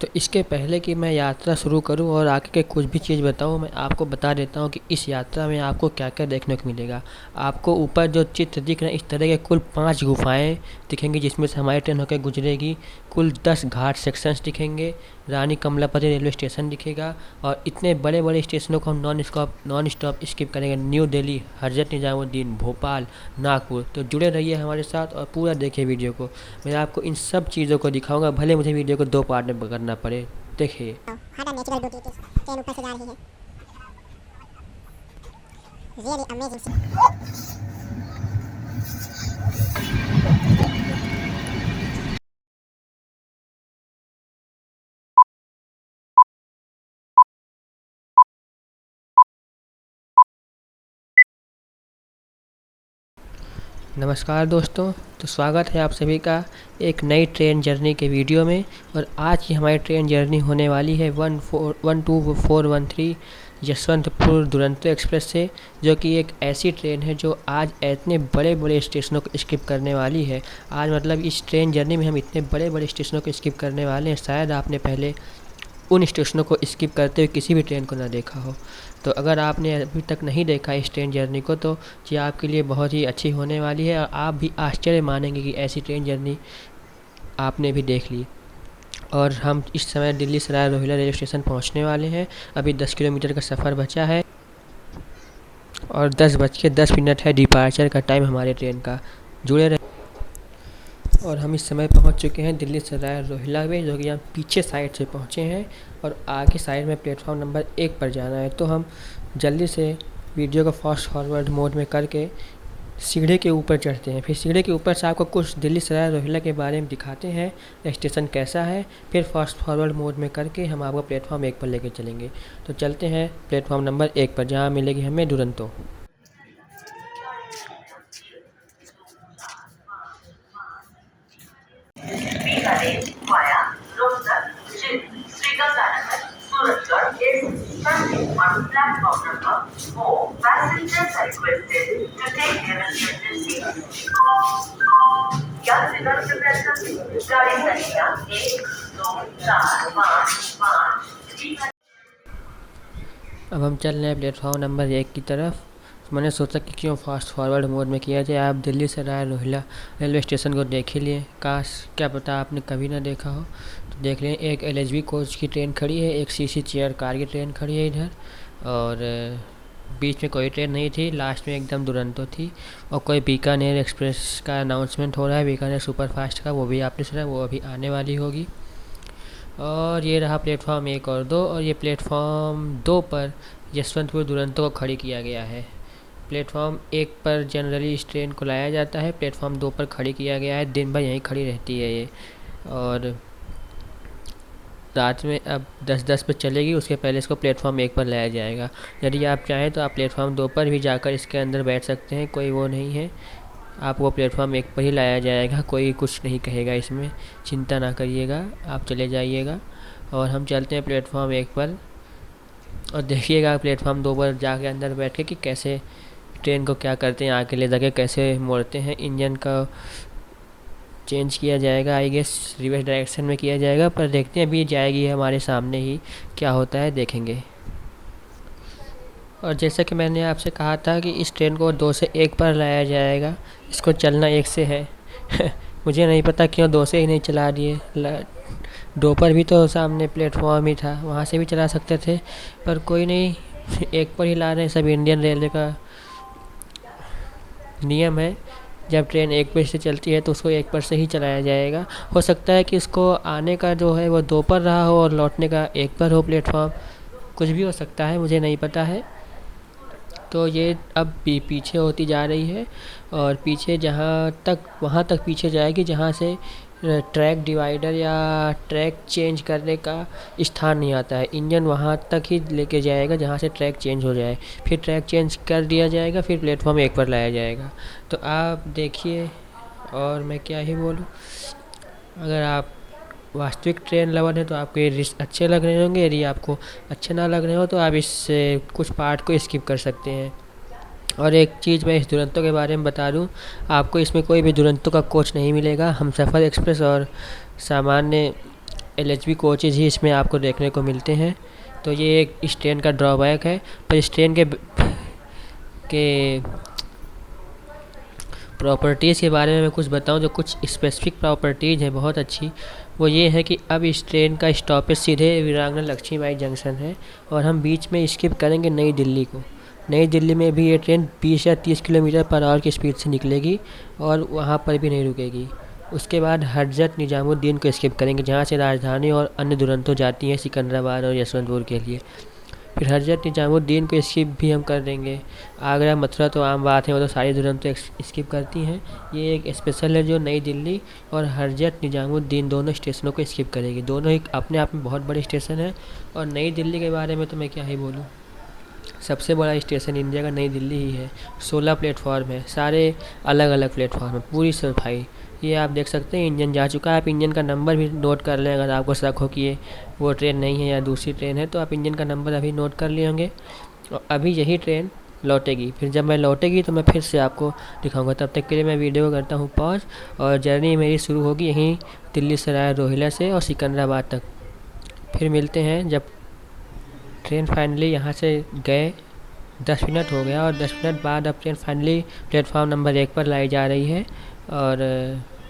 तो इसके पहले कि मैं यात्रा शुरू करूं और आगे के कुछ भी चीज़ बताऊं, मैं आपको बता देता हूं कि इस यात्रा में आपको क्या-क्या देखने को मिलेगा। आपको ऊपर जो चित्र दिख रहे हैं, इस तरह के कुल 5 गुफाएँ दिखेंगी जिसमें से हमारी ट्रेन होकर गुजरेगी। कुल 10 घाट सेक्शंस दिखेंगे, रानी कमलापति रेलवे स्टेशन दिखेगा और इतने बड़े-बड़े स्टेशनों को हम नॉन स्टॉप स्किप करेंगे। न्यू दिल्ली, हज़रत निज़ामुद्दीन, भोपाल, नागपुर। तो जुड़े रहिए हमारे साथ और पूरा देखिए वीडियो को। मैं आपको इन सब चीज़ों को दिखाऊंगा, भले मुझे वीडियो को 2 पार्ट में करना पड़े। देखिए। Had a natural beauty to train ऊपर से जा रही है रियली अमेजिंग। नमस्कार दोस्तों, तो स्वागत है आप सभी का एक नई ट्रेन जर्नी के वीडियो में। और आज की हमारी ट्रेन जर्नी होने वाली है 12413 यशवंतपुर दुरंतो एक्सप्रेस से, जो कि एक ऐसी ट्रेन है जो आज इतने बड़े-बड़े स्टेशनों को स्किप करने वाली है। आज मतलब इस ट्रेन जर्नी में हम इतने बड़े-बड़े स्टेशनों को स्किप करने वाले हैं, शायद आपने पहले उन स्टेशनों को स्किप करते हुए किसी भी ट्रेन को ना देखा हो। तो अगर आपने अभी तक नहीं देखा इस ट्रेन जर्नी को, तो ये आपके लिए बहुत ही अच्छी होने वाली है और आप भी आश्चर्य मानेंगे कि ऐसी ट्रेन जर्नी आपने भी देख ली। और हम इस समय दिल्ली सराय रोहिला रेलवे स्टेशन पहुंचने वाले हैं। अभी 10 किलोमीटर का सफ़र बचा है और 10:10 है डिपार्चर का टाइम हमारे ट्रेन का। जुड़े रहे। और हम इस समय पहुंच चुके हैं दिल्ली सराय रोहिला में, जो कि हम पीछे साइड से पहुंचे हैं और आगे साइड में प्लेटफॉर्म नंबर 1 पर जाना है। तो हम जल्दी से वीडियो को फास्ट फॉरवर्ड मोड में करके सीढ़ी के ऊपर चढ़ते हैं। फिर सीढ़ी के ऊपर से आपको कुछ दिल्ली सराय रोहिला के बारे में दिखाते हैं, स्टेशन कैसा है। फिर फास्ट फॉरवर्ड मोड में करके हम आपको प्लेटफॉर्म 1 पर लेकर चलेंगे। तो चलते हैं प्लेटफॉर्म नंबर 1 पर, जहाँ मिलेगी हमें Duronto. via Rostar, Srikanganakar, Suratgarh is standing on platform number 4. Passengers are requested to take their respective seats. यात्रीगण कृपया ध्यान दें, गाड़ी संख्या 1, 2, 4, 5, 5। अब हम चल रहे हैं प्लेटफॉर्म नंबर 1 की तरफ। मैंने सोचा कि क्यों फास्ट फॉरवर्ड मोड में किया जाए। आप दिल्ली सराय रोहिला रेलवे स्टेशन को देख ही लिए, काश क्या पता आपने कभी ना देखा हो। तो देख लें, एक LHB कोच की ट्रेन खड़ी है, एक CC चेयर कार की ट्रेन खड़ी है इधर, और बीच में कोई ट्रेन नहीं थी, लास्ट में एकदम दुरंतो थी। और कोई बीकानेर एक्सप्रेस का अनाउंसमेंट हो रहा है, बीकानेर सुपरफास्ट का, वो भी आपने सुना, वो अभी आने वाली होगी। और ये रहा प्लेटफॉर्म 1 और 2, और ये प्लेटफॉर्म 2 पर यशवंतपुर दुरंतो को खड़ी किया गया है। प्लेटफॉर्म 1 पर जनरली इस ट्रेन को लाया जाता है, प्लेटफॉर्म 2 पर खड़ी किया गया है। दिन भर यहीं खड़ी रहती है ये, और रात में अब 10:10 पे चलेगी, उसके पहले इसको प्लेटफॉर्म 1 पर लाया जाएगा। यदि आप चाहें तो आप प्लेटफॉर्म 2 पर भी जाकर इसके अंदर बैठ सकते हैं, कोई वो नहीं है। आपको प्लेटफॉर्म 1 पर ही लाया जाएगा, कोई कुछ नहीं कहेगा इसमें, चिंता ना करिएगा, आप चले जाइएगा। और हम चलते हैं प्लेटफॉर्म 1 पर, और देखिएगा प्लेटफॉर्म 2 पर जाके अंदर बैठ के कि कैसे ट्रेन को क्या करते हैं, आगे ले जाके कैसे मोड़ते हैं। इंजन का चेंज किया जाएगा, आई गेस रिवर्स डायरेक्शन में किया जाएगा, पर देखते हैं, अभी जाएगी हमारे सामने ही, क्या होता है देखेंगे। और जैसा कि मैंने आपसे कहा था कि इस ट्रेन को 2 से 1 पर लाया जाएगा, इसको चलना 1 से है। मुझे नहीं पता क्यों 2 से ही नहीं चला दिए। 2 पर भी तो सामने प्लेटफॉर्म ही था, वहाँ से भी चला सकते थे, पर कोई नहीं, 1 पर ही ला रहे हैं। सब इंडियन रेलवे का नियम है, जब ट्रेन 1 पर से चलती है तो उसको 1 पर से ही चलाया जाएगा। हो सकता है कि इसको आने का जो है वो 2 पर रहा हो और लौटने का 1 पर हो प्लेटफॉर्म, कुछ भी हो सकता है, मुझे नहीं पता है। तो ये अब पीछे होती जा रही है, और पीछे जहाँ तक, वहाँ तक पीछे जाएगी जहाँ से ट्रैक डिवाइडर या ट्रैक चेंज करने का स्थान नहीं आता है। इंजन वहाँ तक ही लेके जाएगा जहाँ से ट्रैक चेंज हो जाए, फिर ट्रैक चेंज कर दिया जाएगा, फिर प्लेटफॉर्म 1 पर लाया जाएगा। तो आप देखिए, और मैं क्या ही बोलूँ। अगर आप वास्तविक ट्रेन लवर हैं तो आपको ये अच्छे लग रहे होंगे, यदि आपको अच्छे ना लग रहे हो तो आप इससे कुछ पार्ट को स्किप कर सकते हैं। और एक चीज़ मैं इस दुरंतो के बारे में बता दूं, आपको इसमें कोई भी दुरंतो का कोच नहीं मिलेगा। हमसफ़र एक्सप्रेस और सामान्य LHB कोचेज़ ही इसमें आपको देखने को मिलते हैं। तो ये एक इस ट्रेन का ड्रॉबैक है। पर इस ट्रेन के प्रॉपर्टीज़ के बारे में मैं कुछ बताऊं, जो कुछ स्पेसिफिक प्रॉपर्टीज़ हैं बहुत अच्छी, वो ये है कि अब इस ट्रेन का स्टॉपेज सीधे वीरांगना लक्ष्मीबाई जंक्शन है और हम बीच में स्किप करेंगे नई दिल्ली को। नई दिल्ली में भी ये ट्रेन 20 या 30 किलोमीटर पर आवर की स्पीड से निकलेगी और वहाँ पर भी नहीं रुकेगी। उसके बाद हज़रत निज़ामुद्दीन को स्किप करेंगे, जहाँ से राजधानी और अन्य दुरंतो जाती हैं सिकंदराबाद और यशवंतपुर के लिए। फिर हज़रत निज़ामुद्दीन को स्किप भी हम कर देंगे। आगरा मथुरा तो आम बात है, वो तो सारी दुरंतो स्किप करती हैं। ये एक स्पेशल है जो नई दिल्ली और हज़रत निज़ामुद्दीन दोनों स्टेशनों को स्किप करेगी। दोनों ही अपने आप में बहुत बड़े स्टेशन हैं। और नई दिल्ली के बारे में तो मैं क्या ही बोलूँ, सबसे बड़ा स्टेशन इंडिया का नई दिल्ली ही है। 16 प्लेटफॉर्म है, सारे अलग अलग प्लेटफॉर्म है, पूरी सफाई। ये आप देख सकते हैं इंजन जा चुका है। आप इंजन का नंबर भी नोट कर लें, अगर आपको शक हो कि ये वो ट्रेन नहीं है या दूसरी ट्रेन है, तो आप इंजन का नंबर अभी नोट कर लिए होंगे। और अभी यही ट्रेन लौटेगी। फिर जब मैं लौटेगी तो मैं फिर से आपको दिखाऊंगा। तब तक के लिए मैं वीडियो करता हूँ पॉज, और जर्नी मेरी शुरू होगी यहीं दिल्ली सराय रोहिला से और सिकंदराबाद तक। फिर मिलते हैं जब ट्रेन फाइनली यहाँ से गए। 10 मिनट हो गया और 10 मिनट बाद अब ट्रेन फाइनली प्लेटफॉर्म नंबर 1 पर लाई जा रही है। और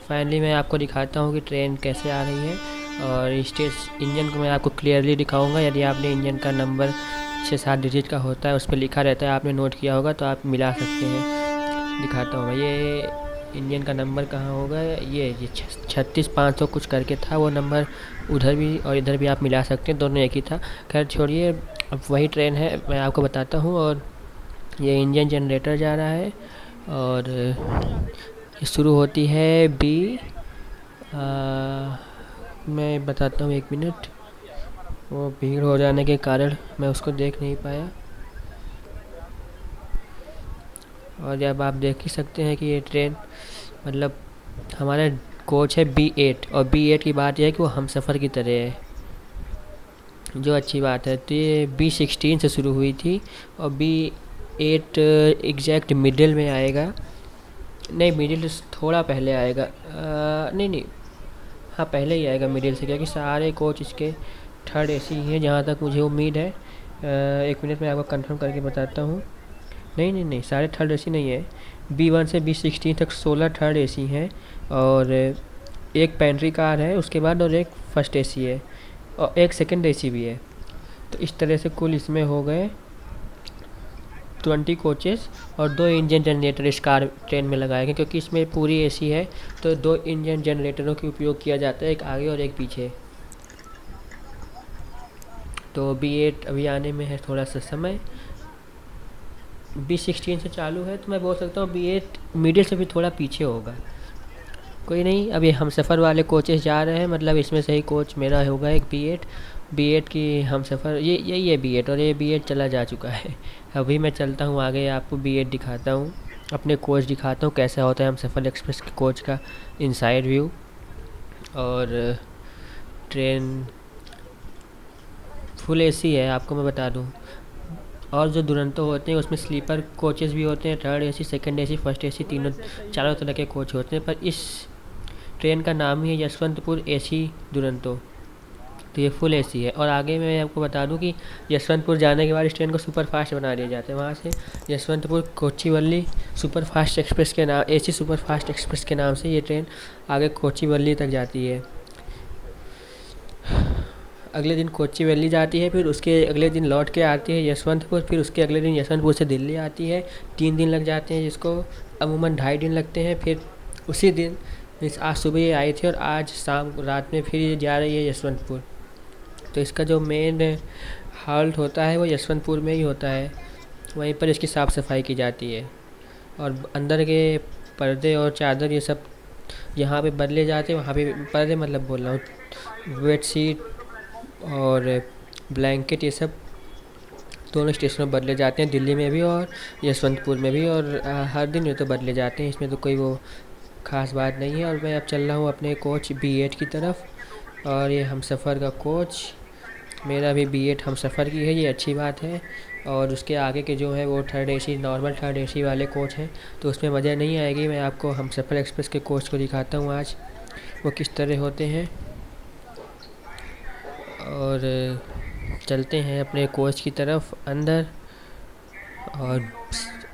फाइनली मैं आपको दिखाता हूँ कि ट्रेन कैसे आ रही है। और स्टेज इंजन को मैं आपको क्लियरली दिखाऊंगा। यदि आपने इंजन का नंबर 6-7 डिजिट का होता है, उस पर लिखा रहता है, आपने नोट किया होगा, तो आप मिला सकते हैं। दिखाता हूँ मैं, ये इंजन का नंबर कहाँ होगा, ये 36,500 कुछ करके था वो नंबर। उधर भी और इधर भी आप मिला सकते हैं, दोनों एक ही था। खैर छोड़िए, अब वही ट्रेन है, मैं आपको बताता हूँ। और ये इंजन जनरेटर जा रहा है और ये शुरू होती है बी। मैं बताता हूँ, 1 मिनट, वो भीड़ हो जाने के कारण मैं उसको देख नहीं पाया। और जब आप देख ही सकते हैं कि ये ट्रेन मतलब हमारा कोच है B8, और B8 की बात यह है कि वो हमसफ़र की तरह है, जो अच्छी बात है। तो ये B16 से शुरू हुई थी और B8 एग्जैक्ट मिडिल में आएगा। नहीं, मिडिल से थोड़ा पहले आएगा। नहीं, हाँ पहले ही आएगा मिडिल से, क्योंकि सारे कोच इसके 3rd AC ही हैं जहाँ तक मुझे उम्मीद है। 1 मिनट में आपको कंफर्म करके बताता हूँ। नहीं, सारे 3rd AC नहीं है। B1 से B16 तक 16 3rd AC हैं और एक पेंट्री कार है उसके बाद, और एक फर्स्ट AC है और एक सेकंड AC भी है। तो इस तरह से कुल इसमें हो गए 20 कोचेस और 2 इंजन जनरेटर इस कार ट्रेन में लगाए गए, क्योंकि इसमें पूरी AC है। तो 2 इंजन जनरेटरों का उपयोग किया जाता है, एक आगे और एक पीछे। तो B8 अभी आने में है थोड़ा सा समय। B16 से चालू है, तो मैं बोल सकता हूँ B8 मिडिल से भी थोड़ा पीछे होगा। कोई नहीं, अभी हमसफ़र वाले कोचेस जा रहे हैं, मतलब इसमें से ही कोच मेरा होगा एक B8 की हमसफ़र। यही है B8, और ये B8 चला जा चुका है। अभी मैं चलता हूँ आगे, आपको B8 दिखाता हूँ, अपने कोच दिखाता हूँ कैसा होता है हमसफ़र एक्सप्रेस के कोच का इनसाइड व्यू। और ट्रेन फुल AC है, आपको मैं बता दूँ। और जो दुरंतो होते हैं उसमें स्लीपर कोचेस भी होते हैं, 3rd AC, second AC, first AC, चारों तरह के कोच होते हैं। पर इस ट्रेन का नाम ही है यशवंतपुर AC दुरंतो। तो ये फुल AC है। और आगे मैं आपको बता दूं कि यशवंतपुर जाने के बाद इस ट्रेन को सुपर फास्ट बना दिया जाता है। वहाँ से यशवंतपुर कोचीवली सुपर फास्ट एक्सप्रेस के नाम, AC सुपर फास्ट एक्सप्रेस के नाम से ये ट्रेन आगे कोचीवली तक जाती है। अगले दिन कोचीवली जाती है, फिर उसके अगले दिन लौट के आती है यशवंतपुर, फिर उसके अगले दिन यशवंतपुर से दिल्ली आती है। 3 दिन लग जाते हैं, जिसको अमूमन 2.5 दिन लगते हैं। फिर उसी दिन आज सुबह ये आई थी और आज शाम रात में फिर ये जा रही है यशवंतपुर। तो इसका जो मेन हॉल्ट होता है वो यशवंतपुर में ही होता है, वहीं पर इसकी साफ़ सफाई की जाती है। और अंदर के पर्दे और चादर ये सब यहाँ पे बदले जाते हैं। वहाँ पे पर्दे मतलब बोल रहा हूँ, बेडशीट और ब्लैंकेट ये सब दोनों स्टेशनों में बदले जाते हैं, दिल्ली में भी और यशवंतपुर में भी। और हर दिन ये तो बदले जाते हैं, इसमें तो कोई वो ख़ास बात नहीं है। और मैं अब चल रहा हूँ अपने कोच B8 की तरफ, और ये हमसफ़र का कोच मेरा भी B8 हमसफ़र की है, ये अच्छी बात है। और उसके आगे के जो है वो 3rd AC, normal 3rd AC वाले कोच हैं, तो उसमें मज़ा नहीं आएगी। मैं आपको हमसफ़र एक्सप्रेस के कोच को दिखाता हूँ आज वो किस तरह होते हैं। और चलते हैं अपने कोच की तरफ अंदर। और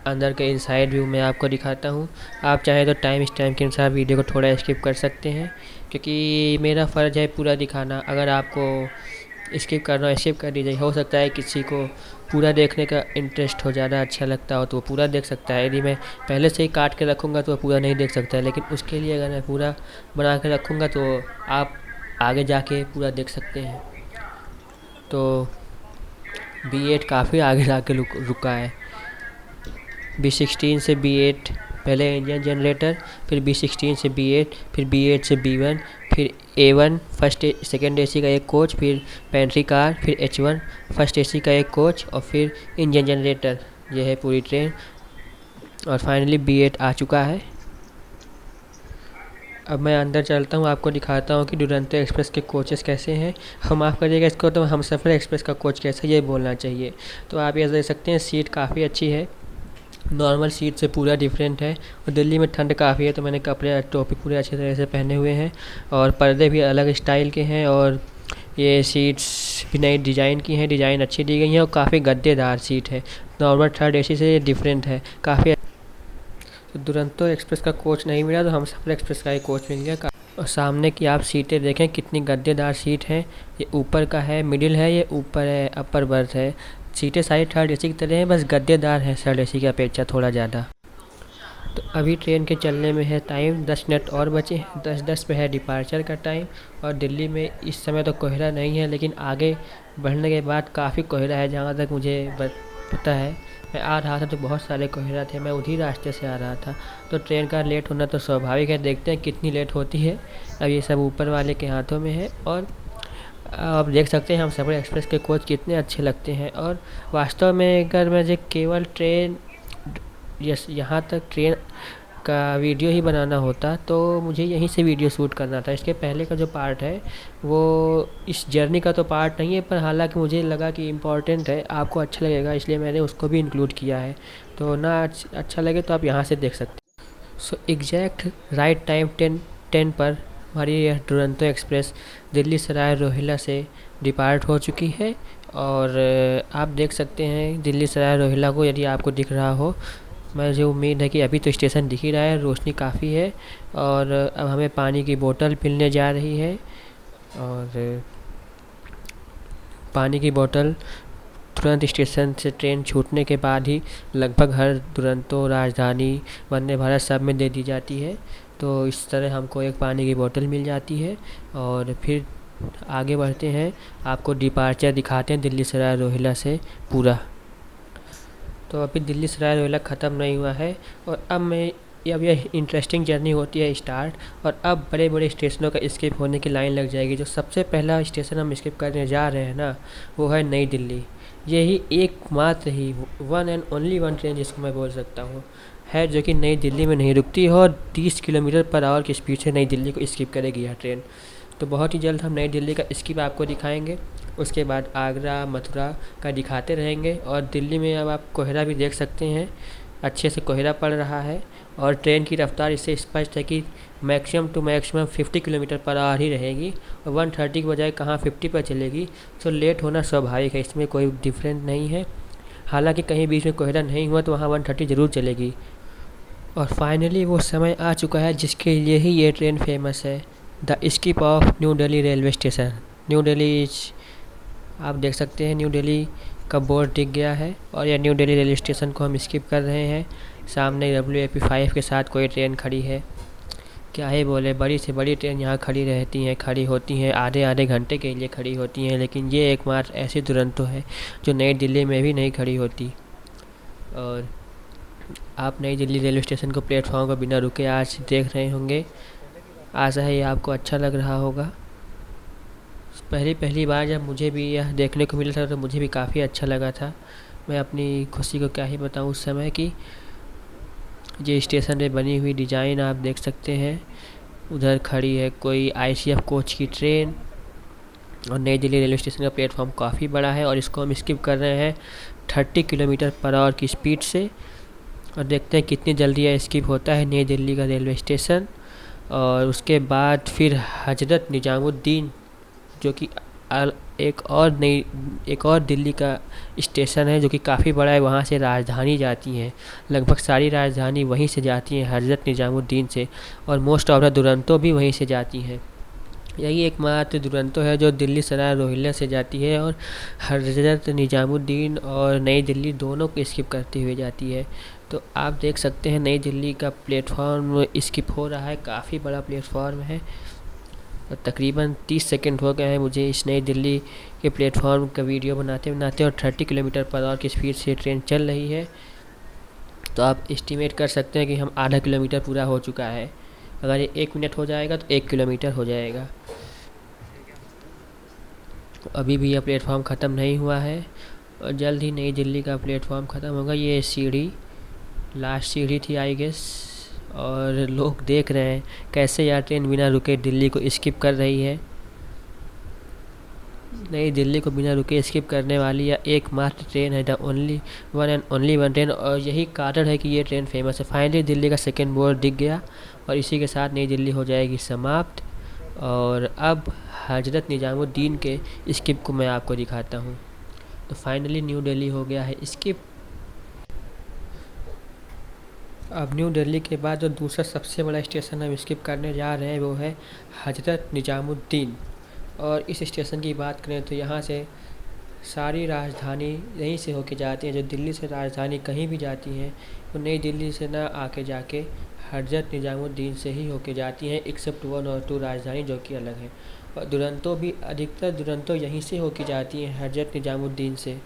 अंदर के इनसाइड व्यू मैं आपको दिखाता हूँ। आप चाहें तो टाइम स्टैम्प के अनुसार वीडियो को थोड़ा स्किप कर सकते हैं, क्योंकि मेरा फ़र्ज़ है पूरा दिखाना। अगर आपको स्किप करना हो स्किप कर दीजिए। हो सकता है किसी को पूरा देखने का इंटरेस्ट हो, ज़्यादा अच्छा लगता हो तो वो पूरा देख सकता है। यदि मैं पहले से ही काट के रखूँगा तो वो पूरा नहीं देख सकता है, लेकिन उसके लिए अगर मैं पूरा बना के रखूँगा तो आप आगे जाके पूरा देख सकते हैं। तो B8 काफ़ी आगे जाके रुका है। B16 से B8 पहले इंजन जनरेटर, फिर B16 से B8, फिर B8 से B1, फिर A1 फर्स्ट सेकेंड AC का एक कोच, फिर पेंट्री कार, फिर H1 फर्स्ट AC का एक कोच, और फिर इंजन जनरेटर। यह है पूरी ट्रेन, और फाइनली B8 आ चुका है। अब मैं अंदर चलता हूँ, आपको दिखाता हूँ कि दुरंतो एक्सप्रेस के कोचेस कैसे हैं। हम माफ़ करिएगा इसको, तो हमसफ़र एक्सप्रेस का कोच कैसा ये बोलना चाहिए। तो आप ये देख सकते हैं, सीट काफ़ी अच्छी है, नॉर्मल सीट से पूरा डिफरेंट है। और दिल्ली में ठंड काफ़ी है तो मैंने कपड़े टोपी पूरे अच्छे तरह से पहने हुए हैं, और पर्दे भी अलग स्टाइल के हैं, और ये सीट्स भी नई डिज़ाइन की हैं, डिज़ाइन अच्छी दी गई है, और काफ़ी गद्देदार सीट है। नॉर्मल थर्ड AC से ये डिफरेंट है काफ़ी। तो दुरंतो एक्सप्रेस का कोच नहीं मिला तो हमसफ़र एक्सप्रेस का ही कोच मिल गया। और सामने की आप सीटें देखें कितनी गद्देदार सीट है। ये ऊपर का है, मिडिल है, ये ऊपर है, अपर बर्थ है। सीटें सारी थर्ड AC की तरह हैं, बस गद्देदार है थर्ड AC की अपेक्षा थोड़ा ज़्यादा। तो अभी ट्रेन के चलने में है टाइम 10 मिनट और बचे हैं। 10:10 पे है डिपार्चर का टाइम। और दिल्ली में इस समय तो कोहरा नहीं है, लेकिन आगे बढ़ने के बाद काफ़ी कोहरा है। जहाँ तक मुझे पता है, मैं आ रहा था तो बहुत सारे कोहरा थे, मैं उसी रास्ते से आ रहा था। तो ट्रेन का लेट होना तो स्वाभाविक है, देखते हैं कितनी लेट होती है। अब ये सब ऊपर वाले के हाथों में है। और आप देख सकते हैं हमसफ़र एक्सप्रेस के कोच कितने अच्छे लगते हैं। और वास्तव में अगर मुझे केवल ट्रेन यहाँ तक ट्रेन का वीडियो ही बनाना होता तो मुझे यहीं से वीडियो शूट करना था। इसके पहले का जो पार्ट है वो इस जर्नी का तो पार्ट नहीं है, पर हालांकि मुझे लगा कि इम्पॉर्टेंट है, आपको अच्छा लगेगा, इसलिए मैंने उसको भी इंक्लूड किया है। तो ना अच्छा लगे तो आप यहाँ से देख सकते हैं। सो एग्जैक्ट राइट टाइम 10:10 पर हमारी यह दुरंतो एक्सप्रेस दिल्ली सराय रोहिल्ला से डिपार्ट हो चुकी है। और आप देख सकते हैं दिल्ली सराय रोहिल्ला को, यदि आपको दिख रहा हो। मुझे उम्मीद है कि अभी तो स्टेशन दिख ही रहा है, रोशनी काफ़ी है। और अब हमें पानी की बोतल मिलने जा रही है, और पानी की बोतल तुरंत स्टेशन से ट्रेन छूटने के बाद ही लगभग हर दुरंतो, राजधानी, वंदे भारत सब में दे दी जाती है। तो इस तरह हमको एक पानी की बोतल मिल जाती है। और फिर आगे बढ़ते हैं, आपको डिपार्चर दिखाते हैं दिल्ली सराय रोहिल्ला से पूरा। तो अभी दिल्ली सराय रोहिल्ला ख़त्म नहीं हुआ है, और अब यह इंटरेस्टिंग जर्नी होती है स्टार्ट। और अब बड़े बड़े स्टेशनों का स्किप होने की लाइन लग जाएगी। जो सबसे पहला स्टेशन हम स्किप करने जा रहे हैं ना, वो है नई दिल्ली। यही एकमात्र ही one and only one train जिसको मैं बोल सकता हूँ है, जो कि नई दिल्ली में नहीं रुकती है, और 30 किलोमीटर पर आवर की स्पीड से नई दिल्ली को स्किप करेगी यह ट्रेन। तो बहुत ही जल्द हम नई दिल्ली का स्किप आपको दिखाएंगे। उसके बाद आगरा, मथुरा का दिखाते रहेंगे। और दिल्ली में अब आप कोहरा भी देख सकते हैं, अच्छे से कोहरा पड़ रहा है। और ट्रेन की रफ्तार इससे स्पष्ट है कि maximum to maximum 50 kilometre per hour ही रहेगी, और 130 के बजाय कहाँ 50 पर चलेगी। तो लेट होना स्वाभाविक है, इसमें कोई डिफरेंट नहीं है। हालांकि कहीं बीच में कोहरा नहीं हुआ तो वहाँ 130 ज़रूर चलेगी। और फाइनली वो समय आ चुका है जिसके लिए ही ये ट्रेन फेमस है, the skip of new Delhi railway station. New Delhi, आप देख सकते हैं न्यू दिल्ली का बोर्ड दिख गया है, और यह न्यू दिल्ली रेलवे स्टेशन को हम स्किप कर रहे हैं। सामने WAP5 के साथ कोई ट्रेन खड़ी है, क्या ही बोले, बड़ी से बड़ी ट्रेन यहाँ खड़ी रहती हैं, खड़ी होती हैं, आधे आधे घंटे के लिए खड़ी होती हैं, लेकिन ये एकमात्र ऐसी दुरंतो है जो नई दिल्ली में भी नहीं खड़ी होती। और आप नई दिल्ली रेलवे स्टेशन को प्लेटफॉर्म पर बिना रुके आज देख रहे होंगे। आशा है ये आपको अच्छा लग रहा होगा। पहली बार जब मुझे भी यह देखने को मिला था तो मुझे भी काफ़ी अच्छा लगा था। मैं अपनी खुशी को क्या ही बताऊं उस समय की। ये स्टेशन में बनी हुई डिज़ाइन आप देख सकते हैं। उधर खड़ी है कोई ICF कोच की ट्रेन, और नई दिल्ली रेलवे स्टेशन का प्लेटफॉर्म काफ़ी बड़ा है, और इसको हम स्किप कर रहे हैं 30 किलोमीटर पर आवर की स्पीड से। और देखते हैं कितनी जल्दी यह स्किप होता है नई दिल्ली का रेलवे स्टेशन। और उसके बाद फिर हज़रत निज़ामुद्दीन, जो कि एक और दिल्ली का स्टेशन है जो कि काफ़ी बड़ा है, वहाँ से राजधानी जाती हैं। लगभग सारी राजधानी वहीं से जाती हैं, हज़रत निज़ामुद्दीन से, और मोस्ट ऑफ द दुरंतो भी वहीं से जाती हैं। यही एकमात्र दुरंतो है जो दिल्ली सराय रोहिल्ला से जाती है और हज़रत निज़ामुद्दीन और नई दिल्ली दोनों को स्किप करते हुए जाती है। तो आप देख सकते हैं नई दिल्ली का प्लेटफॉर्म स्किप हो रहा है, काफ़ी बड़ा प्लेटफॉर्म है। और तकरीबन 30 सेकंड हो गए हैं मुझे इस नई दिल्ली के प्लेटफॉर्म का वीडियो बनाते बनाते, और 30 किलोमीटर पर आवर की स्पीड से ट्रेन चल रही है। तो आप एस्टिमेट कर सकते हैं कि हम आधा किलोमीटर पूरा हो चुका है। अगर ये 1 मिनट हो जाएगा तो 1 किलोमीटर हो जाएगा। तो अभी भी यह प्लेटफॉर्म ख़त्म नहीं हुआ है और जल्द ही नई दिल्ली का प्लेटफॉर्म ख़त्म होगा। ये सीढ़ी लास्ट सीढ़ी थी आई गेस, और लोग देख रहे हैं कैसे यह ट्रेन बिना रुके दिल्ली को स्किप कर रही है। नई दिल्ली को बिना रुके स्किप करने वाली यह एकमात्र ट्रेन है, the only one and only one train, और यही कारण है कि ये ट्रेन फेमस है। फाइनली दिल्ली का सेकेंड बोर्ड दिख गया और इसी के साथ नई दिल्ली हो जाएगी समाप्त। और अब हज़रत निज़ामुद्दीन के स्किप को मैं आपको दिखाता हूँ। तो फाइनली न्यू दिल्ली हो गया है स्किप। अब न्यू दिल्ली के बाद जो दूसरा सबसे बड़ा स्टेशन हम स्किप करने जा रहे हैं वो है हज़रत निज़ामुद्दीन। और इस स्टेशन की बात करें तो यहाँ से सारी राजधानी यहीं से होके जाती है। जो दिल्ली से राजधानी कहीं भी जाती हैं वो नई दिल्ली से ना आके जाके हज़रत निज़ामुद्दीन से ही होके जाती हैं, एक्सेप्ट 1 और 2 राजधानी जो कि अलग है। और दुरंतो भी अधिकतर दुरंतो यहीं से होके जाती हैं हज़रत निज़ामुद्दीन से।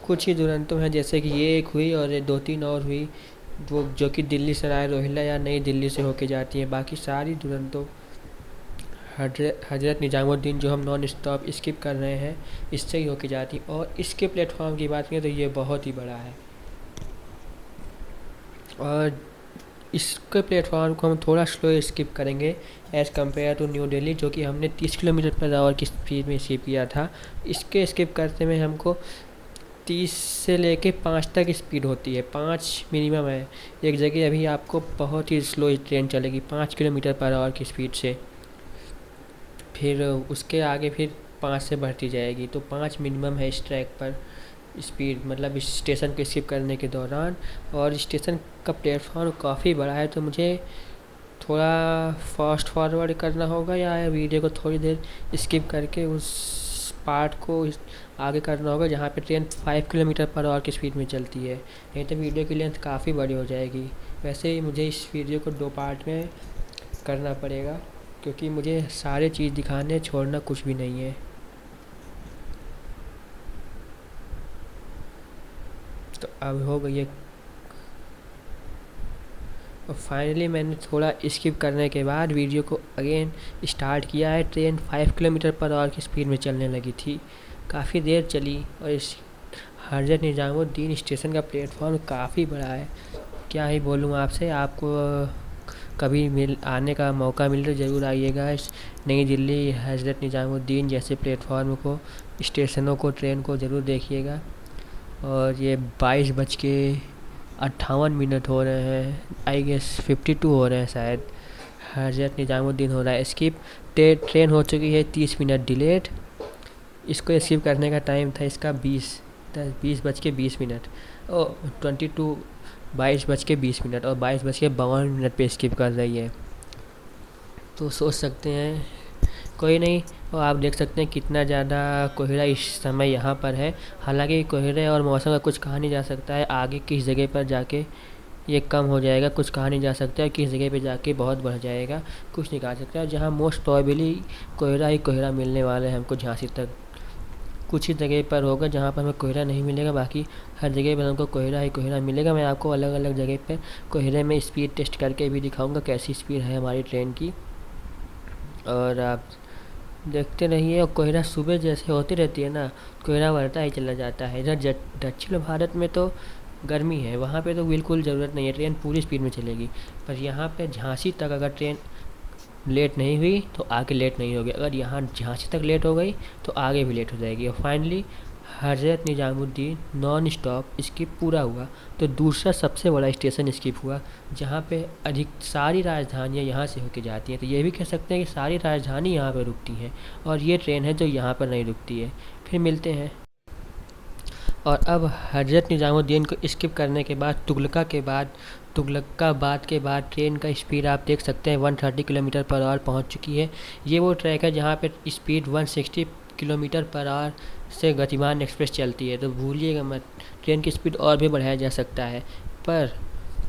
कुछ ही दुरंतो हैं जैसे कि ये एक हुई और 2-3 और हुई वो जो कि दिल्ली सराय रोहिल्ला या नई दिल्ली से होके जाती हैं। बाकी सारी दुरंतो हज़रत निज़ामुद्दीन जो हम नॉन स्टॉप स्किप कर रहे हैं इससे ही होके जाती हैं। और इसके प्लेटफॉर्म की बात करें तो ये बहुत ही बड़ा है, और इसके प्लेटफॉर्म को हम थोड़ा स्लो स्किप करेंगे as compared to New Delhi जो कि हमने 30 किलोमीटर पर आवर की स्पीड में स्किप किया था। इसके स्किप करते में हमको 30 से लेके 5 तक स्पीड होती है, 5 मिनिमम है। एक जगह अभी आपको बहुत ही स्लो ट्रेन चलेगी 5 किलोमीटर पर आवर की स्पीड से, फिर उसके आगे फिर 5 से बढ़ती जाएगी। तो 5 मिनिमम है इस ट्रैक पर स्पीड, मतलब इस स्टेशन को स्किप करने के दौरान। और स्टेशन का प्लेटफॉर्म काफ़ी बड़ा है तो मुझे थोड़ा फास्ट फॉरवर्ड करना होगा या वीडियो को थोड़ी देर स्किप करके उस पार्ट को आगे करना होगा जहाँ पे ट्रेन 5 किलोमीटर पर आवर की स्पीड में चलती है, नहीं तो वीडियो की लेंथ काफ़ी बड़ी हो जाएगी। वैसे ही मुझे इस वीडियो को 2 पार्ट में करना पड़ेगा क्योंकि मुझे सारे चीज़ दिखाने छोड़ना कुछ भी नहीं है। तो अब हो गई है। और फाइनली मैंने थोड़ा स्किप करने के बाद वीडियो को अगेन स्टार्ट किया है। ट्रेन 5 किलोमीटर पर आवर की स्पीड में चलने लगी थी, काफ़ी देर चली। और इस हज़रत निज़ामुद्दीन स्टेशन का प्लेटफॉर्म काफ़ी बड़ा है, क्या ही बोलूँ आपसे। आपको कभी आने का मौका मिले तो ज़रूर आइएगा इस नई दिल्ली हज़रत निज़ामुद्दीन जैसे प्लेटफॉर्म को, स्टेशनों को, ट्रेन को ज़रूर देखिएगा। और ये 22:58 हो रहे हैं, आई गेस 52 हो रहे हैं शायद। हज़रत निज़ामुद्दीन हो रहा है स्किप। ट्रेन हो चुकी है 30 मिनट डिलेड। इसको स्किप करने का टाइम था इसका 20:20 ओ 22:20 और 22:52 पे स्किप कर रही है। तो सोच सकते हैं, कोई नहीं। और आप देख सकते हैं कितना ज़्यादा कोहरा इस समय यहाँ पर है। हालांकि कोहरे और मौसम का कुछ कहा नहीं जा सकता है, आगे किस जगह पर जाके ये कम हो जाएगा कुछ कहा नहीं जा सकता है, किस जगह पे जाके बहुत बढ़ जाएगा कुछ नहीं कहा सकता है। जहाँ मोस्ट प्रॉबेबली कोहरा ही कोहरा मिलने वाला है हमको झांसी तक। कुछ ही जगह पर होगा जहाँ पर हमें कोहरा नहीं मिलेगा, बाकी हर जगह पर हमको कोहरा ही कोहरा मिलेगा। मैं आपको अलग अलग जगह पर कोहरे में स्पीड टेस्ट करके भी दिखाऊँगा कैसी स्पीड है हमारी ट्रेन की, और आप देखते रहिए। और कोहरा सुबह जैसे होती रहती है ना, कोहरा बढ़ता ही चला जाता है। इधर दक्षिण भारत में तो गर्मी है, वहाँ पे तो बिल्कुल ज़रूरत नहीं है, ट्रेन पूरी स्पीड में चलेगी। पर यहाँ पे झांसी तक अगर ट्रेन लेट नहीं हुई तो आगे लेट नहीं होगी, अगर यहाँ झांसी तक लेट हो गई तो आगे भी लेट हो जाएगी। और finally Hazrat Nizamuddin non stop skip पूरा हुआ तो दूसरा सबसे बड़ा स्टेशन स्किप हुआ, जहाँ पे अधिक सारी राजधानियाँ यहाँ से होके जाती हैं। तो ये भी कह सकते हैं कि सारी राजधानी यहाँ पर रुकती हैं और ये ट्रेन है जो यहाँ पर नहीं रुकती है। फिर मिलते हैं। और अब हज़रत निज़ामुद्दीन को स्किप करने के बाद तुगलकाबाद के बाद ट्रेन का स्पीड आप देख सकते हैं 130 किलोमीटर पर आवर पहुँच चुकी है। ये वो ट्रैक है जहाँ पे स्पीड 160 किलोमीटर पर आवर से गतिमान एक्सप्रेस चलती है। तो भूलिएगा मत, ट्रेन की स्पीड और भी बढ़ाया जा सकता है, पर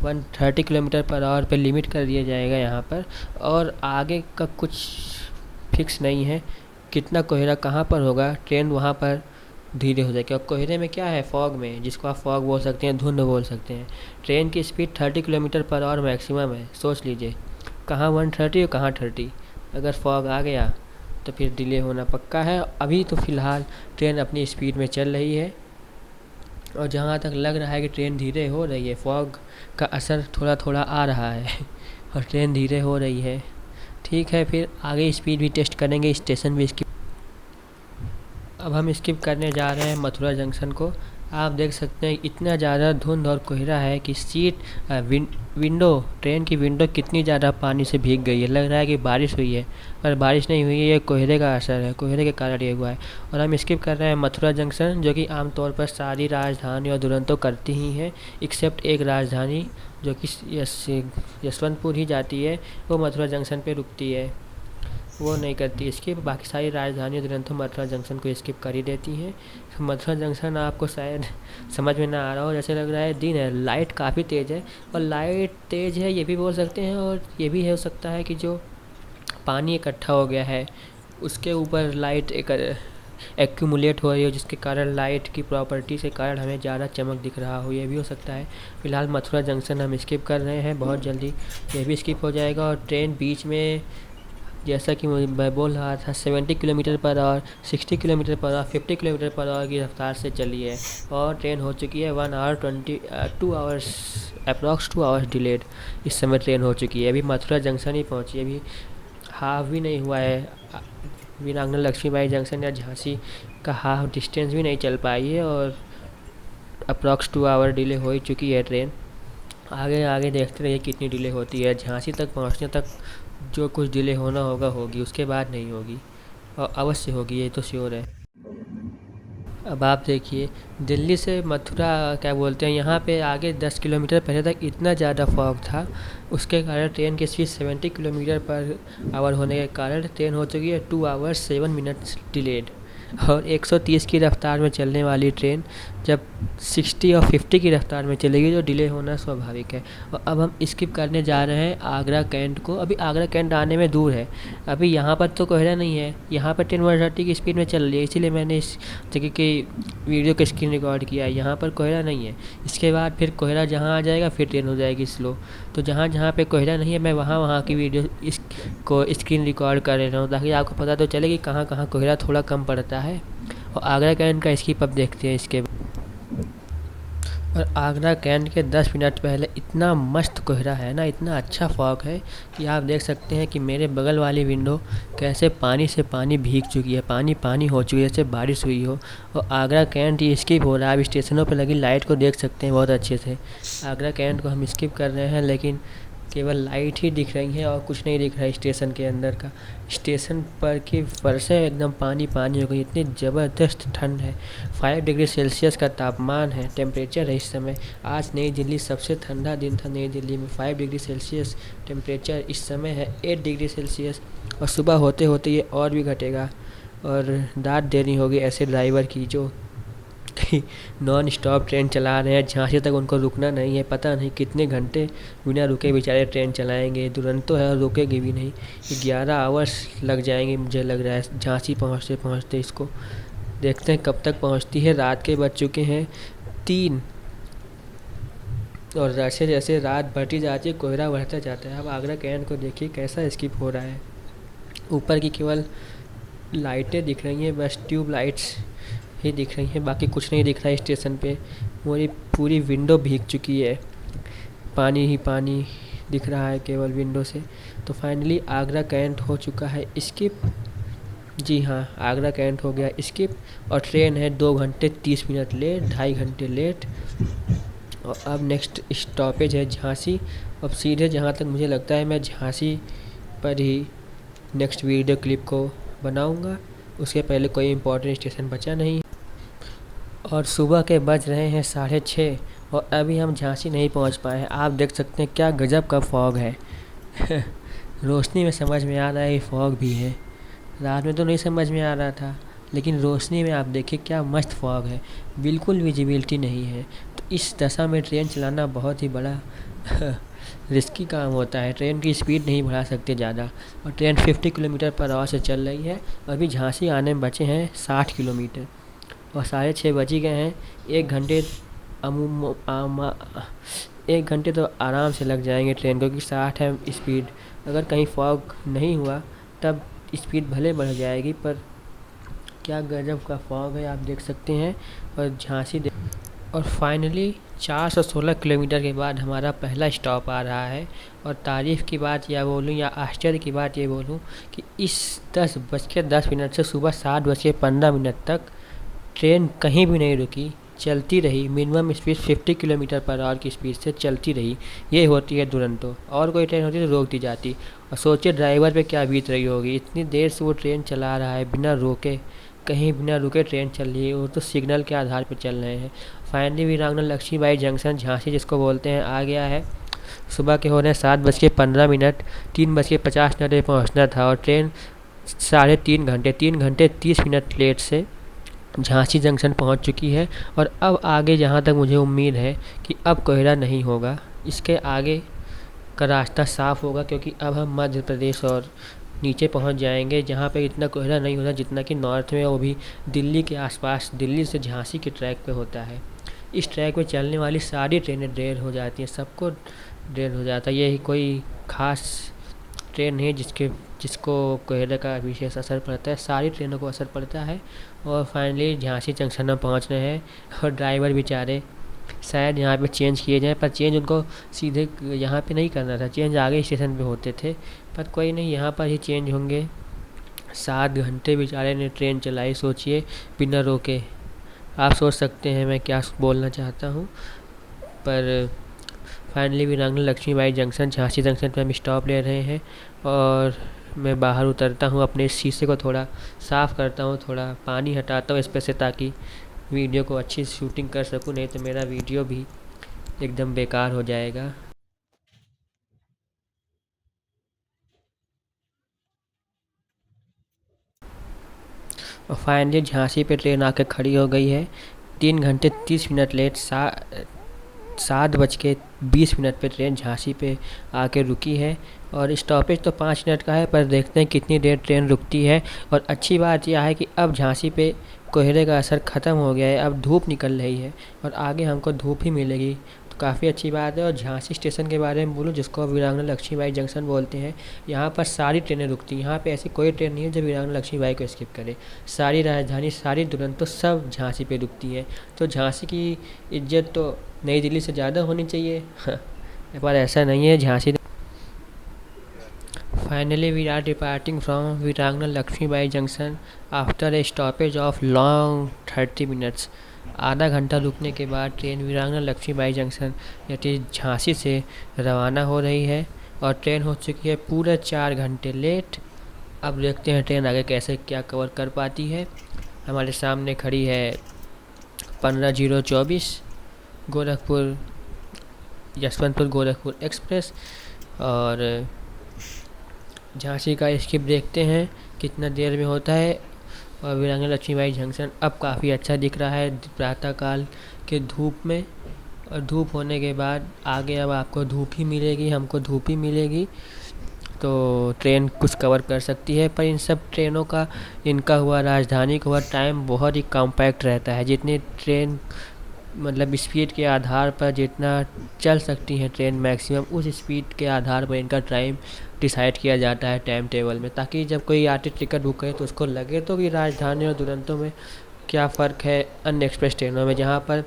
130 किलोमीटर पर आवर पे लिमिट कर दिया जाएगा यहाँ पर। और आगे का कुछ फिक्स नहीं है, कितना कोहरा कहाँ पर होगा, ट्रेन वहाँ पर धीरे हो जाएगी। और कोहरे में क्या है, फॉग में, जिसको आप फॉग बोल सकते हैं, धुंध बोल सकते हैं। ट्रेन की speed 30 kilometre per our maximum है। सोच लीजिए, कहाँ 130 और कहाँ 30। अगर फॉग आ गया तो फिर डिले होना पक्का है। अभी तो फ़िलहाल ट्रेन अपनी स्पीड में चल रही है और जहाँ तक लग रहा है कि ट्रेन धीरे हो रही है, फॉग का असर थोड़ा थोड़ा आ रहा है और ट्रेन धीरे हो रही है। ठीक है, फिर आगे स्पीड भी टेस्ट करेंगे, स्टेशन भी स्किप। अब हम स्किप करने जा रहे हैं मथुरा जंक्शन को। आप देख सकते हैं इतना ज़्यादा धुंध और कोहरा है कि विंडो, ट्रेन की विंडो कितनी ज़्यादा पानी से भीग गई है। लग रहा है कि बारिश हुई है, पर बारिश नहीं हुई है, ये कोहरे का असर है, कोहरे के कारण ये हुआ है। और हम स्किप कर रहे हैं मथुरा जंक्शन, जो कि आमतौर पर सारी राजधानी और दुरंतो करती ही हैं, एक्सेप्ट एक राजधानी जो कि यशवंतपुर ही जाती है, वो मथुरा जंक्शन पे रुकती है, वो नहीं करती स्किप। बाकी सारी राजधानी दुरंतो मथुरा जंक्शन को स्किप कर ही देती हैं। मथुरा जंक्शन आपको शायद समझ में ना आ रहा हो, जैसे लग रहा है दिन है, लाइट काफ़ी तेज़ है। और लाइट तेज़ है ये भी बोल सकते हैं, और ये भी हो सकता है कि जो पानी इकट्ठा हो गया है उसके ऊपर लाइट एक्यूमुलेट हो रही हो, जिसके कारण लाइट की प्रॉपर्टी के कारण हमें ज़्यादा चमक दिख रहा हो, ये भी हो सकता है। फ़िलहाल मथुरा जंक्शन हम स्किप कर रहे हैं, बहुत जल्दी ये भी स्किप हो जाएगा। और ट्रेन बीच में, जैसा कि मैं बोल रहा था, 70 kilometre per our, 60 kilometre per our, 50 kilometre per our की रफ्तार से चली है और ट्रेन हो चुकी है 2 आवर्स, अप्रॉक्स 2 आवर्स डिलेड इस समय ट्रेन हो चुकी है। अभी मथुरा जंक्शन ही पहुंची है, अभी हाफ भी नहीं हुआ है, वीरांगना लक्ष्मीबाई जंक्शन या झांसी का हाफ डिस्टेंस भी नहीं चल पाई है और अप्रॉक्स 2 आवर डिले हो ही चुकी है ट्रेन। आगे आगे देखते रहिए कितनी डिले होती है। झांसी तक पहुंचने तक जो कुछ डिले होना होगा होगी, उसके बाद नहीं होगी, और अवश्य होगी, ये तो श्योर है। अब आप देखिए, दिल्ली से मथुरा क्या बोलते हैं, यहाँ पे आगे 10 किलोमीटर पहले तक इतना ज़्यादा फॉग था, उसके कारण ट्रेन की स्पीड 70 किलोमीटर पर आवर होने के कारण ट्रेन हो चुकी है 2 आवर्स 7 मिनट्स डिलेड। और 130 की रफ़्तार में चलने वाली ट्रेन जब 60 और 50 की रफ़्तार में चलेगी तो डिले होना स्वाभाविक है। और अब हम स्किप करने जा रहे हैं आगरा कैंट को। अभी आगरा कैंट आने में दूर है, अभी यहाँ पर तो कोहरा नहीं है, यहाँ पर ट्रेन 130 की स्पीड में चल रही है, इसीलिए मैंने इस जगह की वीडियो का स्क्रीन रिकॉर्ड किया है। यहाँ पर कोहरा नहीं है, इसके बाद फिर कोहरा जहाँ आ जाएगा फिर ट्रेन हो जाएगी स्लो। तो जहाँ जहाँ पे कोहरा नहीं है मैं वहाँ की वीडियो इसको स्क्रीन रिकॉर्ड कर रहा हूँ, ताकि आपको पता तो चले कि कहाँ कहाँ कोहरा थोड़ा कम पड़ता है। और आगरा कैंट का स्किप अब देखते हैं इसके। और आगरा कैंट के 10 मिनट पहले इतना मस्त कोहरा है ना, इतना अच्छा फॉग है कि आप देख सकते हैं कि मेरे बगल वाली विंडो कैसे पानी से पानी भीग चुकी है, पानी पानी हो चुकी है, जैसे बारिश हुई हो। और आगरा कैंट ये स्किप हो रहा है। अब स्टेशनों पर लगी लाइट को देख सकते हैं बहुत अच्छे से। आगरा कैंट को हम स्किप कर रहे हैं, लेकिन केवल लाइट ही दिख रही है और कुछ नहीं दिख रहा है स्टेशन के अंदर का। स्टेशन पर की फर्शें एकदम पानी पानी हो गई, इतनी ज़बरदस्त ठंड है। 5 डिग्री सेल्सियस का तापमान है, टेम्परेचर है इस समय। आज नई दिल्ली सबसे ठंडा दिन था, नई दिल्ली में 5 डिग्री सेल्सियस टेम्परेचर इस समय है, 8 डिग्री सेल्सियस। और सुबह होते होते ये और भी घटेगा और डांट देनी होगी ऐसे ड्राइवर की जो नॉन स्टॉप ट्रेन चला रहे हैं, झांसी तक उनको रुकना नहीं है। पता नहीं कितने घंटे बिना रुके बेचारे ट्रेन चलाएंगे, दुरंतो है और रुकेगी भी नहीं। 11 आवर्स लग जाएंगे मुझे लग रहा है झांसी पहुँचते पहुँचते। इसको देखते हैं कब तक पहुँचती है। रात के बज चुके हैं 3 और जैसे जैसे रात बढ़ती जाती है कोहरा बढ़ता जाता है। अब आगरा कैंट को देखिए कैसा स्किप हो रहा है। ऊपर की केवल लाइटें दिख रही हैं, बस ट्यूब लाइट्स ही दिख रही हैं, बाकी कुछ नहीं दिख रहा है स्टेशन पे। मेरी पूरी विंडो भीग चुकी है, पानी ही पानी दिख रहा है केवल विंडो से। तो फाइनली आगरा कैंट हो चुका है स्किप। जी हाँ, आगरा कैंट हो गया स्किप। और ट्रेन है 2 घंटे 30 मिनट लेट, 2.5 घंटे लेट। और अब नेक्स्ट स्टॉपेज है झांसी। अब सीधे जहाँ तक मुझे लगता है मैं झांसी पर ही नेक्स्ट वीडियो क्लिप को बनाऊंगा। उसके पहले कोई इम्पोर्टेंट स्टेशन बचा नहीं। और सुबह के बज रहे हैं 6:30 और अभी हम झांसी नहीं पहुंच पाए हैं। आप देख सकते हैं क्या गजब का फॉग है। रोशनी में समझ में आ रहा है ये फॉग भी है। रात में तो नहीं समझ में आ रहा था, लेकिन रोशनी में आप देखिए क्या मस्त फॉग है। बिल्कुल विजिबिलिटी नहीं है। तो इस दशा में ट्रेन चलाना बहुत ही बड़ा रिस्की काम होता है। ट्रेन की स्पीड नहीं बढ़ा सकते ज़्यादा। और ट्रेन 50 किलोमीटर पर आवर से चल रही है। अभी झांसी आने में बचे हैं 60 किलोमीटर और 6:30 बज ही गए हैं। 1 घंटे अमूम आमा 1 घंटे तो आराम से लग जाएंगे ट्रेन को, क्योंकि 60 है स्पीड। अगर कहीं फॉग नहीं हुआ तब स्पीड भले बढ़ जाएगी, पर क्या गजब का फॉग है आप देख सकते हैं। और झांसी और फाइनली 416 किलोमीटर के बाद हमारा पहला स्टॉप आ रहा है। और तारीफ़ की बात या बोलूँ या आश्चर्य की बात ये बोलूँ कि इस 10:10 से सुबह 7:15 तक ट्रेन कहीं भी नहीं रुकी, चलती रही। Minimum speed 50 kilometre per our की स्पीड से चलती रही। ये होती है दुरंतो। और कोई ट्रेन होती तो रोक दी जाती। और सोचिए ड्राइवर पे क्या बीत रही होगी। इतनी देर से वो ट्रेन चला रहा है बिना रोके, कहीं बिना रुके ट्रेन चल रही है। वो तो सिग्नल के आधार पर चल रहे हैं। फाइनली वीरांगना लक्ष्मीबाई जंक्शन झांसी जिसको बोलते हैं आ गया है। सुबह के हो रहे हैं 7:15। 3:50 पे पहुँचना था और ट्रेन 3 घंटे 30 मिनट लेट से झांसी जंक्शन पहुंच चुकी है। और अब आगे जहां तक मुझे उम्मीद है कि अब कोहरा नहीं होगा। इसके आगे का रास्ता साफ़ होगा, क्योंकि अब हम मध्य प्रदेश और नीचे पहुंच जाएंगे, जहां पे इतना कोहरा नहीं होता जितना कि नॉर्थ में, वो भी दिल्ली के आसपास, दिल्ली से झांसी के ट्रैक पे होता है। इस ट्रैक पे चलने वाली सारी ट्रेनें देर हो जाती हैं, सबको देर हो जाता है। ये कोई ख़ास ट्रेन नहीं जिसको कोहरे का विशेष असर पड़ता है, सारी ट्रेनों को असर पड़ता है। और फाइनली झांसी जंक्शन में पहुंच रहे हैं। और ड्राइवर बेचारे शायद यहाँ पे चेंज किए जाएं, पर चेंज उनको सीधे यहाँ पे नहीं करना था, चेंज आगे स्टेशन पे होते थे। पर कोई नहीं, यहाँ पर ही चेंज होंगे। 7 घंटे बेचारे ने ट्रेन चलाई, सोचिए, बिना रोके। आप सोच सकते हैं मैं क्या बोलना चाहता हूँ। पर फाइनली वीरांगना लक्ष्मीबाई जंक्शन झांसी जंक्शन पे हम स्टॉप ले रहे हैं। और मैं बाहर उतरता हूँ, अपने शीशे को थोड़ा साफ़ करता हूँ, थोड़ा पानी हटाता हूँ इस पे से, ताकि वीडियो को अच्छी शूटिंग कर सकूँ। नहीं तो मेरा वीडियो भी एकदम बेकार हो जाएगा। और फाइनली झांसी पे ट्रेन आके खड़ी हो गई है। 3 घंटे 30 मिनट लेट 7:20 पे ट्रेन झांसी पे आके रुकी है। और स्टॉपेज तो 5 मिनट का है, पर देखते हैं कितनी देर ट्रेन रुकती है। और अच्छी बात यह है कि अब झांसी पे कोहरे का असर ख़त्म हो गया है, अब धूप निकल रही है और आगे हमको धूप ही मिलेगी, तो काफ़ी अच्छी बात है। और झांसी स्टेशन के बारे में बोलूँ, जिसको वीरांगना लक्ष्मीबाई जंक्शन बोलते हैं, यहाँ पर सारी ट्रेनें रुकती हैं। यहाँ पे ऐसी कोई ट्रेन नहीं है जो वीरांगना लक्ष्मीबाई को स्किप करे। सारी राजधानी, सारी दुरंतो सब झांसी पे रुकती हैं। तो झांसी की इज्जत तो नई दिल्ली से ज़्यादा होनी चाहिए। पर ऐसा नहीं है। Jhansi finally we are departing from Virangana Laxmibai junction after a stoppage of long 30 minutes. आधा घंटा रुकने के बाद ट्रेन वीरांगना लक्ष्मीबाई जंक्शन यानी झांसी से रवाना हो रही है। और ट्रेन हो चुकी है पूरे 4 घंटे लेट। अब देखते हैं ट्रेन आगे कैसे क्या कवर कर पाती है। हमारे सामने खड़ी है 15:024 गोरखपुर यशवंतपुर गोरखपुर एक्सप्रेस। और झांसी का स्किप देखते हैं कितना देर में होता है। और वीरांगना लक्ष्मीबाई जंक्शन अब काफ़ी अच्छा दिख रहा है प्रातःकाल के धूप में। और धूप होने के बाद आगे अब आपको धूप ही मिलेगी, हमको धूप ही मिलेगी, तो ट्रेन कुछ कवर कर सकती है। पर इन सब ट्रेनों का, इनका हुआ, राजधानी का हुआ टाइम बहुत ही कॉम्पैक्ट रहता है। जितनी ट्रेन मतलब स्पीड के आधार पर जितना चल सकती हैं ट्रेन मैक्सिमम, उस स्पीड के आधार पर इनका टाइम डिसाइड किया जाता है टाइम टेबल में, ताकि जब कोई आर्टिस्ट टिकट बुक करे तो उसको लगे तो कि राजधानी और दुरंतो में क्या फ़र्क है अन्य एक्सप्रेस ट्रेनों में, जहाँ पर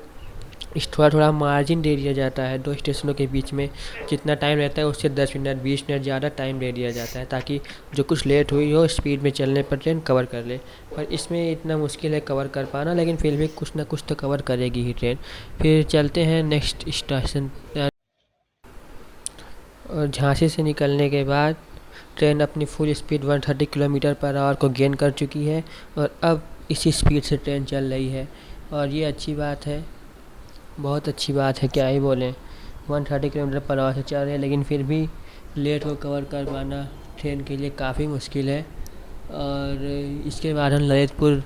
इस थोड़ा थोड़ा मार्जिन दे दिया जाता है दो स्टेशनों के बीच में। जितना टाइम रहता है उससे 10 मिनट 20 मिनट ज़्यादा टाइम दे दिया जाता है, ताकि जो कुछ लेट हुई हो स्पीड में चलने पर ट्रेन कवर कर ले। पर इसमें इतना मुश्किल है कवर कर पाना, लेकिन फिर भी कुछ ना कुछ तो कवर करेगी ही ट्रेन। फिर चलते हैं नेक्स्ट स्टेशन। और झांसी से निकलने के बाद ट्रेन अपनी full speed 130 kilometre per our को गेन कर चुकी है, और अब इसी स्पीड से ट्रेन चल रही है। और ये अच्छी बात है, बहुत अच्छी बात है, क्या ही बोलें। 130 किलोमीटर पर आवर से चल रहे हैं, लेकिन फिर भी लेट को कवर कर पाना ट्रेन के लिए काफ़ी मुश्किल है। और इसके बाद हम ललितपुर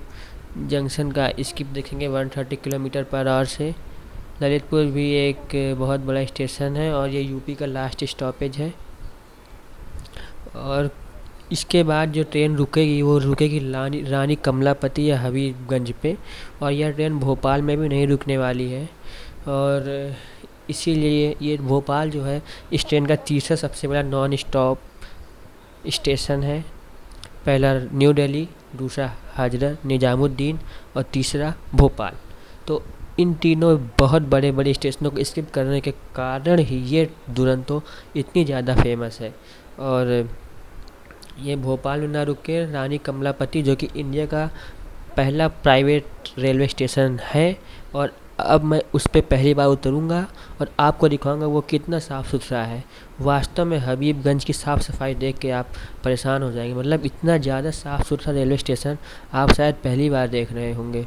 जंक्शन का स्किप देखेंगे 130 किलोमीटर पर आवर से। ललितपुर भी एक बहुत बड़ा स्टेशन है और ये यूपी का लास्ट स्टॉपेज है। और इसके बाद जो ट्रेन रुकेगी वो रुकेगी रानी कमलापति या हबीबगंज पे, और यह ट्रेन भोपाल में भी नहीं रुकने वाली है। और इसीलिए ये भोपाल जो है इस ट्रेन का तीसरा सबसे बड़ा नॉन स्टॉप स्टेशन है। पहला न्यू दिल्ली, दूसरा हजरत निजामुद्दीन और तीसरा भोपाल। तो इन तीनों बहुत बड़े बड़े स्टेशनों को स्किप करने के कारण ही ये दुरंतो इतनी ज़्यादा फेमस है। और ये भोपाल में ना रुक के रानी कमलापति, जो कि इंडिया का पहला प्राइवेट रेलवे स्टेशन है, और अब मैं उस पे पहली बार उतरूँगा और आपको दिखाऊंगा वो कितना साफ़ सुथरा है। वास्तव में हबीबगंज की साफ़ सफाई देख के आप परेशान हो जाएंगे। मतलब इतना ज़्यादा साफ़ सुथरा रेलवे स्टेशन आप शायद पहली बार देख रहे होंगे।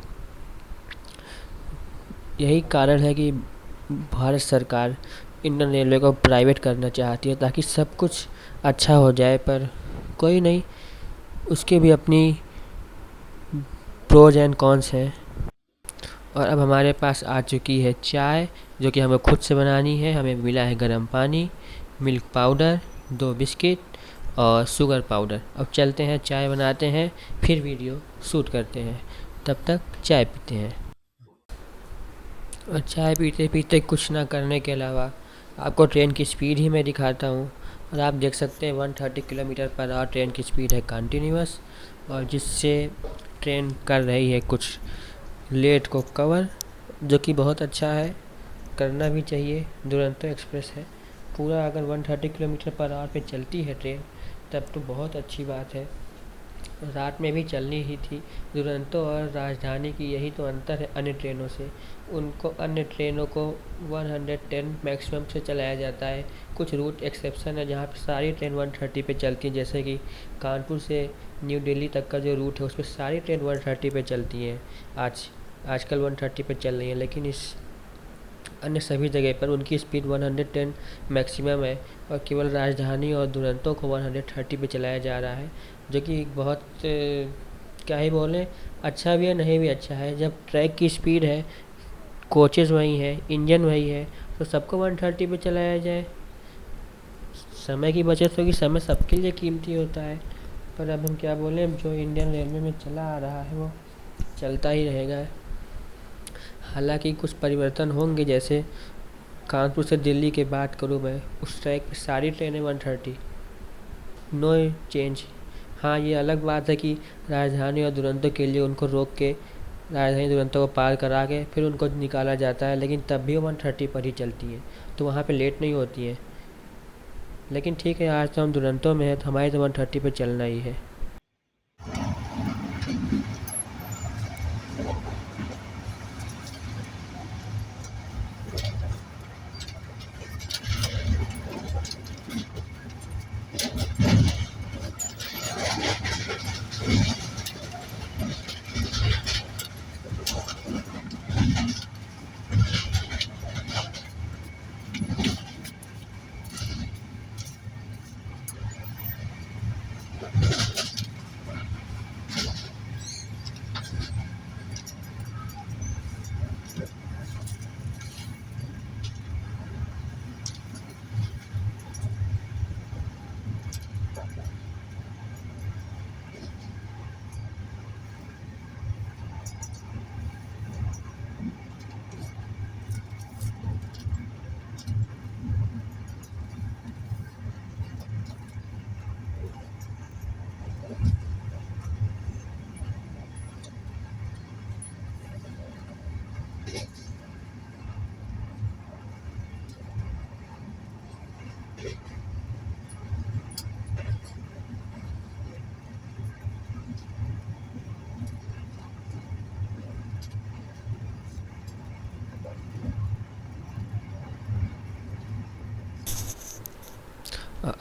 यही कारण है कि भारत सरकार इंडियन रेलवे को प्राइवेट करना चाहती है, ताकि सब कुछ अच्छा हो जाए। पर कोई नहीं, उसके भी अपनी प्रोज एंड कॉन्स हैं। और अब हमारे पास आ चुकी है चाय, जो कि हमें खुद से बनानी है। हमें मिला है गर्म पानी, मिल्क पाउडर, 2 बिस्किट और शुगर पाउडर। अब चलते हैं चाय बनाते हैं, फिर वीडियो शूट करते हैं। तब तक चाय पीते हैं। और चाय पीते पीते कुछ ना करने के अलावा आपको ट्रेन की स्पीड ही मैं दिखाता हूँ। और आप देख सकते हैं 130 किलोमीटर पर आवर ट्रेन की स्पीड है कंटिन्यूअस, और जिससे ट्रेन कर रही है कुछ लेट को कवर, जो कि बहुत अच्छा है, करना भी चाहिए। दुरंतो एक्सप्रेस है, पूरा अगर 130 किलोमीटर पर आवर पे चलती है ट्रेन तब तो बहुत अच्छी बात है। रात में भी चलनी ही थी। दुरंतो और राजधानी की यही तो अंतर है अन्य ट्रेनों से। उनको अन्य ट्रेनों को 110 मैक्सिमम से चलाया जाता है। कुछ रूट एक्सेप्शन है जहाँ पे सारी ट्रेन 130 पे चलती हैं, जैसे कि कानपुर से न्यू दिल्ली तक का जो रूट है उसमें सारी ट्रेन 130 पे चलती हैं। आजकल 130 पे चल रही हैं, लेकिन इस अन्य सभी जगह पर उनकी स्पीड 110 मैक्सिमम है, और केवल राजधानी और दुरंतो को 130 पे चलाया जा रहा है, जो कि बहुत क्या ही बोलें, अच्छा भी है नहीं भी अच्छा है। जब ट्रैक की स्पीड है, कोचेज़ वही है, इंजन वही है, तो सबको 130 पे चलाया जाए। समय की बचत होगी, समय सबके लिए कीमती होता है। पर अब हम क्या बोलें, जो इंडियन रेलवे में चला आ रहा है वो चलता ही रहेगा। हालांकि कुछ परिवर्तन होंगे, जैसे कानपुर से दिल्ली की बात करूँ मैं, उस ट्रैक पर सारी ट्रेनें 130, नो चेंज। हाँ, ये अलग बात है कि राजधानी और दुरंतो के लिए उनको रोक के राजधानी दुरंतो को पार करा के फिर उनको निकाला जाता है, लेकिन तब भी 130 पर ही चलती है, तो वहाँ पे लेट नहीं होती है। लेकिन ठीक है, आज तो हम दुरंतो में हैं तो हमारे तो 130 पे चलना ही है।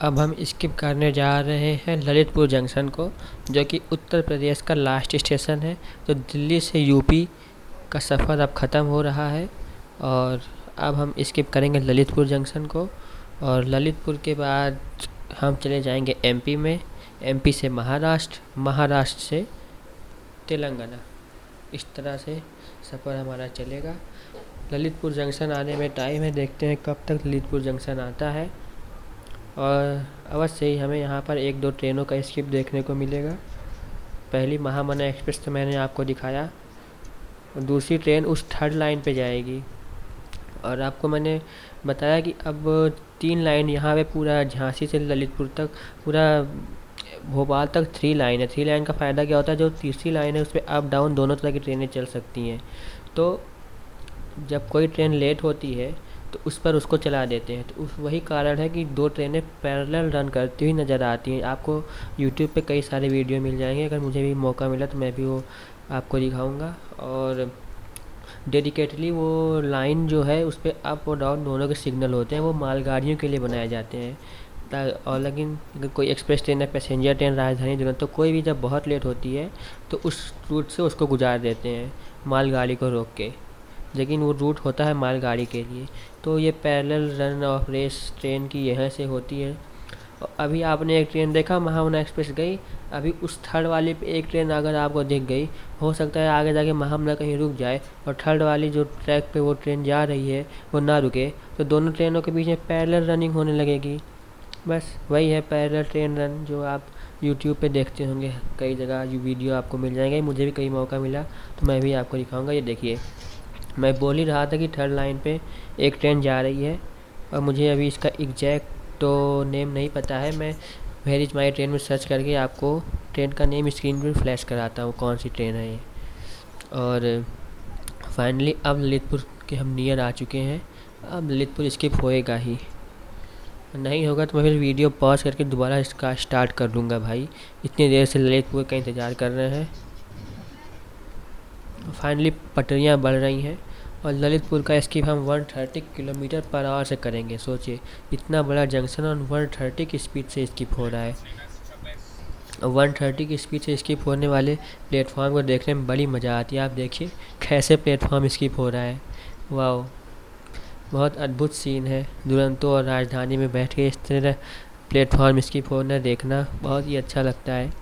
अब हम स्किप करने जा रहे हैं ललितपुर जंक्शन को, जो कि उत्तर प्रदेश का लास्ट स्टेशन है। तो दिल्ली से यूपी का सफ़र अब ख़त्म हो रहा है और अब हम स्किप करेंगे ललितपुर जंक्शन को। और ललितपुर के बाद हम चले जाएंगे एमपी में, एमपी से महाराष्ट्र, महाराष्ट्र से तेलंगाना। इस तरह से सफ़र हमारा चलेगा। ललितपुर जंक्शन आने में टाइम है, देखते हैं कब तक ललितपुर जंक्शन आता है। और अवश्य ही हमें यहाँ पर एक दो ट्रेनों का स्किप देखने को मिलेगा। पहली महामना एक्सप्रेस तो मैंने आपको दिखाया, और दूसरी ट्रेन उस थर्ड लाइन पे जाएगी। और आपको मैंने बताया कि अब 3 लाइन यहाँ पे पूरा झांसी से ललितपुर तक, पूरा भोपाल तक 3 लाइन है। 3 लाइन का फ़ायदा क्या होता है, जो तीसरी लाइन है उस पर अप डाउन दोनों तरह की ट्रेनें चल सकती हैं। तो जब कोई ट्रेन लेट होती है तो उस पर उसको चला देते हैं। तो उस वही कारण है कि 2 ट्रेनें पैरेलल रन करती हुई नज़र आती हैं। आपको यूट्यूब पे कई सारे वीडियो मिल जाएंगे, अगर मुझे भी मौका मिला तो मैं भी वो आपको दिखाऊंगा। और डेडिकेटली वो लाइन जो है उस पर अप और डाउन दोनों के सिग्नल होते हैं, वो मालगाड़ियों के लिए बनाए जाते हैं। और लेकिन अगर कोई एक्सप्रेस ट्रेन है, पैसेंजर ट्रेन, राजधानी दुरंतो, तो कोई भी जब बहुत लेट होती है तो उस रूट से उसको गुजार देते हैं मालगाड़ी को रोक के, लेकिन वो रूट होता है मालगाड़ी के लिए। तो ये parallel run of race train की यहाँ से होती है। और अभी आपने एक ट्रेन देखा महामना एक्सप्रेस गई, अभी उस थर्ड वाली पे एक ट्रेन अगर आपको दिख गई, हो सकता है आगे जाके महामना कहीं रुक जाए और थर्ड वाली जो ट्रैक पे वो ट्रेन जा रही है वो ना रुके, तो दोनों ट्रेनों के बीच में पैरेलल रनिंग होने लगेगी। बस वही है पैरेलल ट्रेन रन, जो आप यूट्यूब पे देखते होंगे कई जगह, ये वीडियो आपको मिल जाएंगे। मुझे भी कई मौका मिला तो मैं भी आपको दिखाऊंगा। ये देखिए, मैं बोल ही रहा था कि थर्ड लाइन पे एक ट्रेन जा रही है, और मुझे अभी इसका एग्जैक्ट तो नेम नहीं पता है। मैं वेयर इज़ माई ट्रेन में सर्च करके आपको ट्रेन का नेम स्क्रीन पर फ्लैश कराता हूँ कौन सी ट्रेन है ये। और फाइनली अब ललितपुर के हम नियर आ चुके हैं। अब ललितपुर स्किप होएगा ही, नहीं होगा तो मैं फिर वीडियो पॉज करके दोबारा इसका स्टार्ट कर लूँगा। भाई इतनी देर से ललितपुर का इंतज़ार कर रहे हैं। फाइनली पटरियाँ बढ़ रही हैं और ललितपुर का स्किप हम 130 किलोमीटर पर आवर से करेंगे। सोचिए, इतना बड़ा जंक्शन और 130 की स्पीड से स्किप हो रहा है। 130 की स्पीड से स्किप होने वाले प्लेटफॉर्म को देखने में बड़ी मज़ा आती है। आप देखिए कैसे प्लेटफॉर्म स्किप हो रहा है, वाह, बहुत अद्भुत सीन है। दुरंतो और राजधानी में बैठ के इस तरह प्लेटफॉर्म स्किप होना देखना बहुत ही अच्छा लगता है।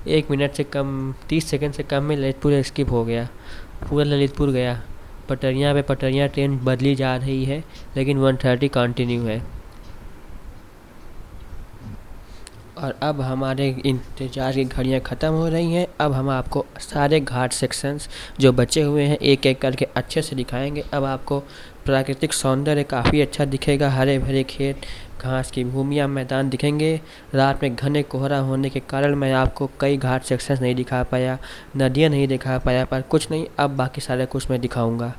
1 मिनट से कम, 30 सेकंड से कम में ललितपुर स्किप हो गया, पूरा ललितपुर गया। पटरियाँ पे पटरियाँ, ट्रेन बदली जा रही है, लेकिन 130 कंटिन्यू है। और अब हमारे इंतज़ार की घड़ियाँ ख़त्म हो रही हैं। अब हम आपको सारे घाट सेक्शंस जो बचे हुए हैं एक एक करके अच्छे से दिखाएंगे। अब आपको प्राकृतिक सौंदर्य काफ़ी अच्छा दिखेगा, हरे भरे खेत, घास की भूमियाँ, मैदान दिखेंगे। रात में घने कोहरा होने के कारण मैं आपको कई घाट सेक्शंस नहीं दिखा पाया, नदियाँ नहीं दिखा पाया, पर कुछ नहीं, अब बाकी सारा कुछ मैं दिखाऊँगा।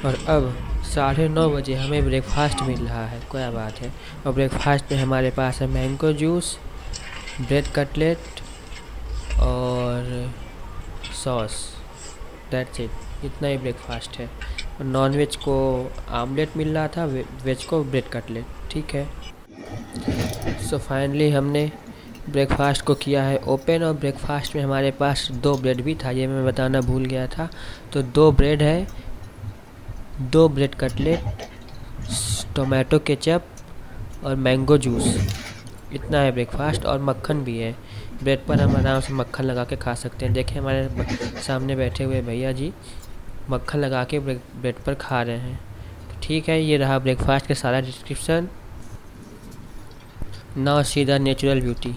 और अब 9:30 बजे हमें ब्रेकफास्ट मिल रहा है, क्या बात है। और ब्रेकफास्ट में हमारे पास है मैंगो जूस, ब्रेड कटलेट और सॉस, दैट्स इट, इतना ही ब्रेकफास्ट है। और नॉन वेज को आमलेट मिल रहा था, वेज को ब्रेड कटलेट, ठीक है। सो फाइनली हमने ब्रेकफास्ट को किया है ओपन, और ब्रेकफास्ट में हमारे पास 2 ब्रेड भी था, ये मैं बताना भूल गया था। तो 2 ब्रेड है, 2 ब्रेड कटलेट, टोमेटो केचप और मैंगो जूस, इतना है ब्रेकफास्ट। और मक्खन भी है, ब्रेड पर हम आराम से मक्खन लगा के खा सकते हैं। देखिए हमारे सामने बैठे हुए भैया जी मक्खन लगा के ब्रेड पर खा रहे हैं। तो ठीक है, ये रहा ब्रेकफास्ट का सारा description. Now see the natural beauty.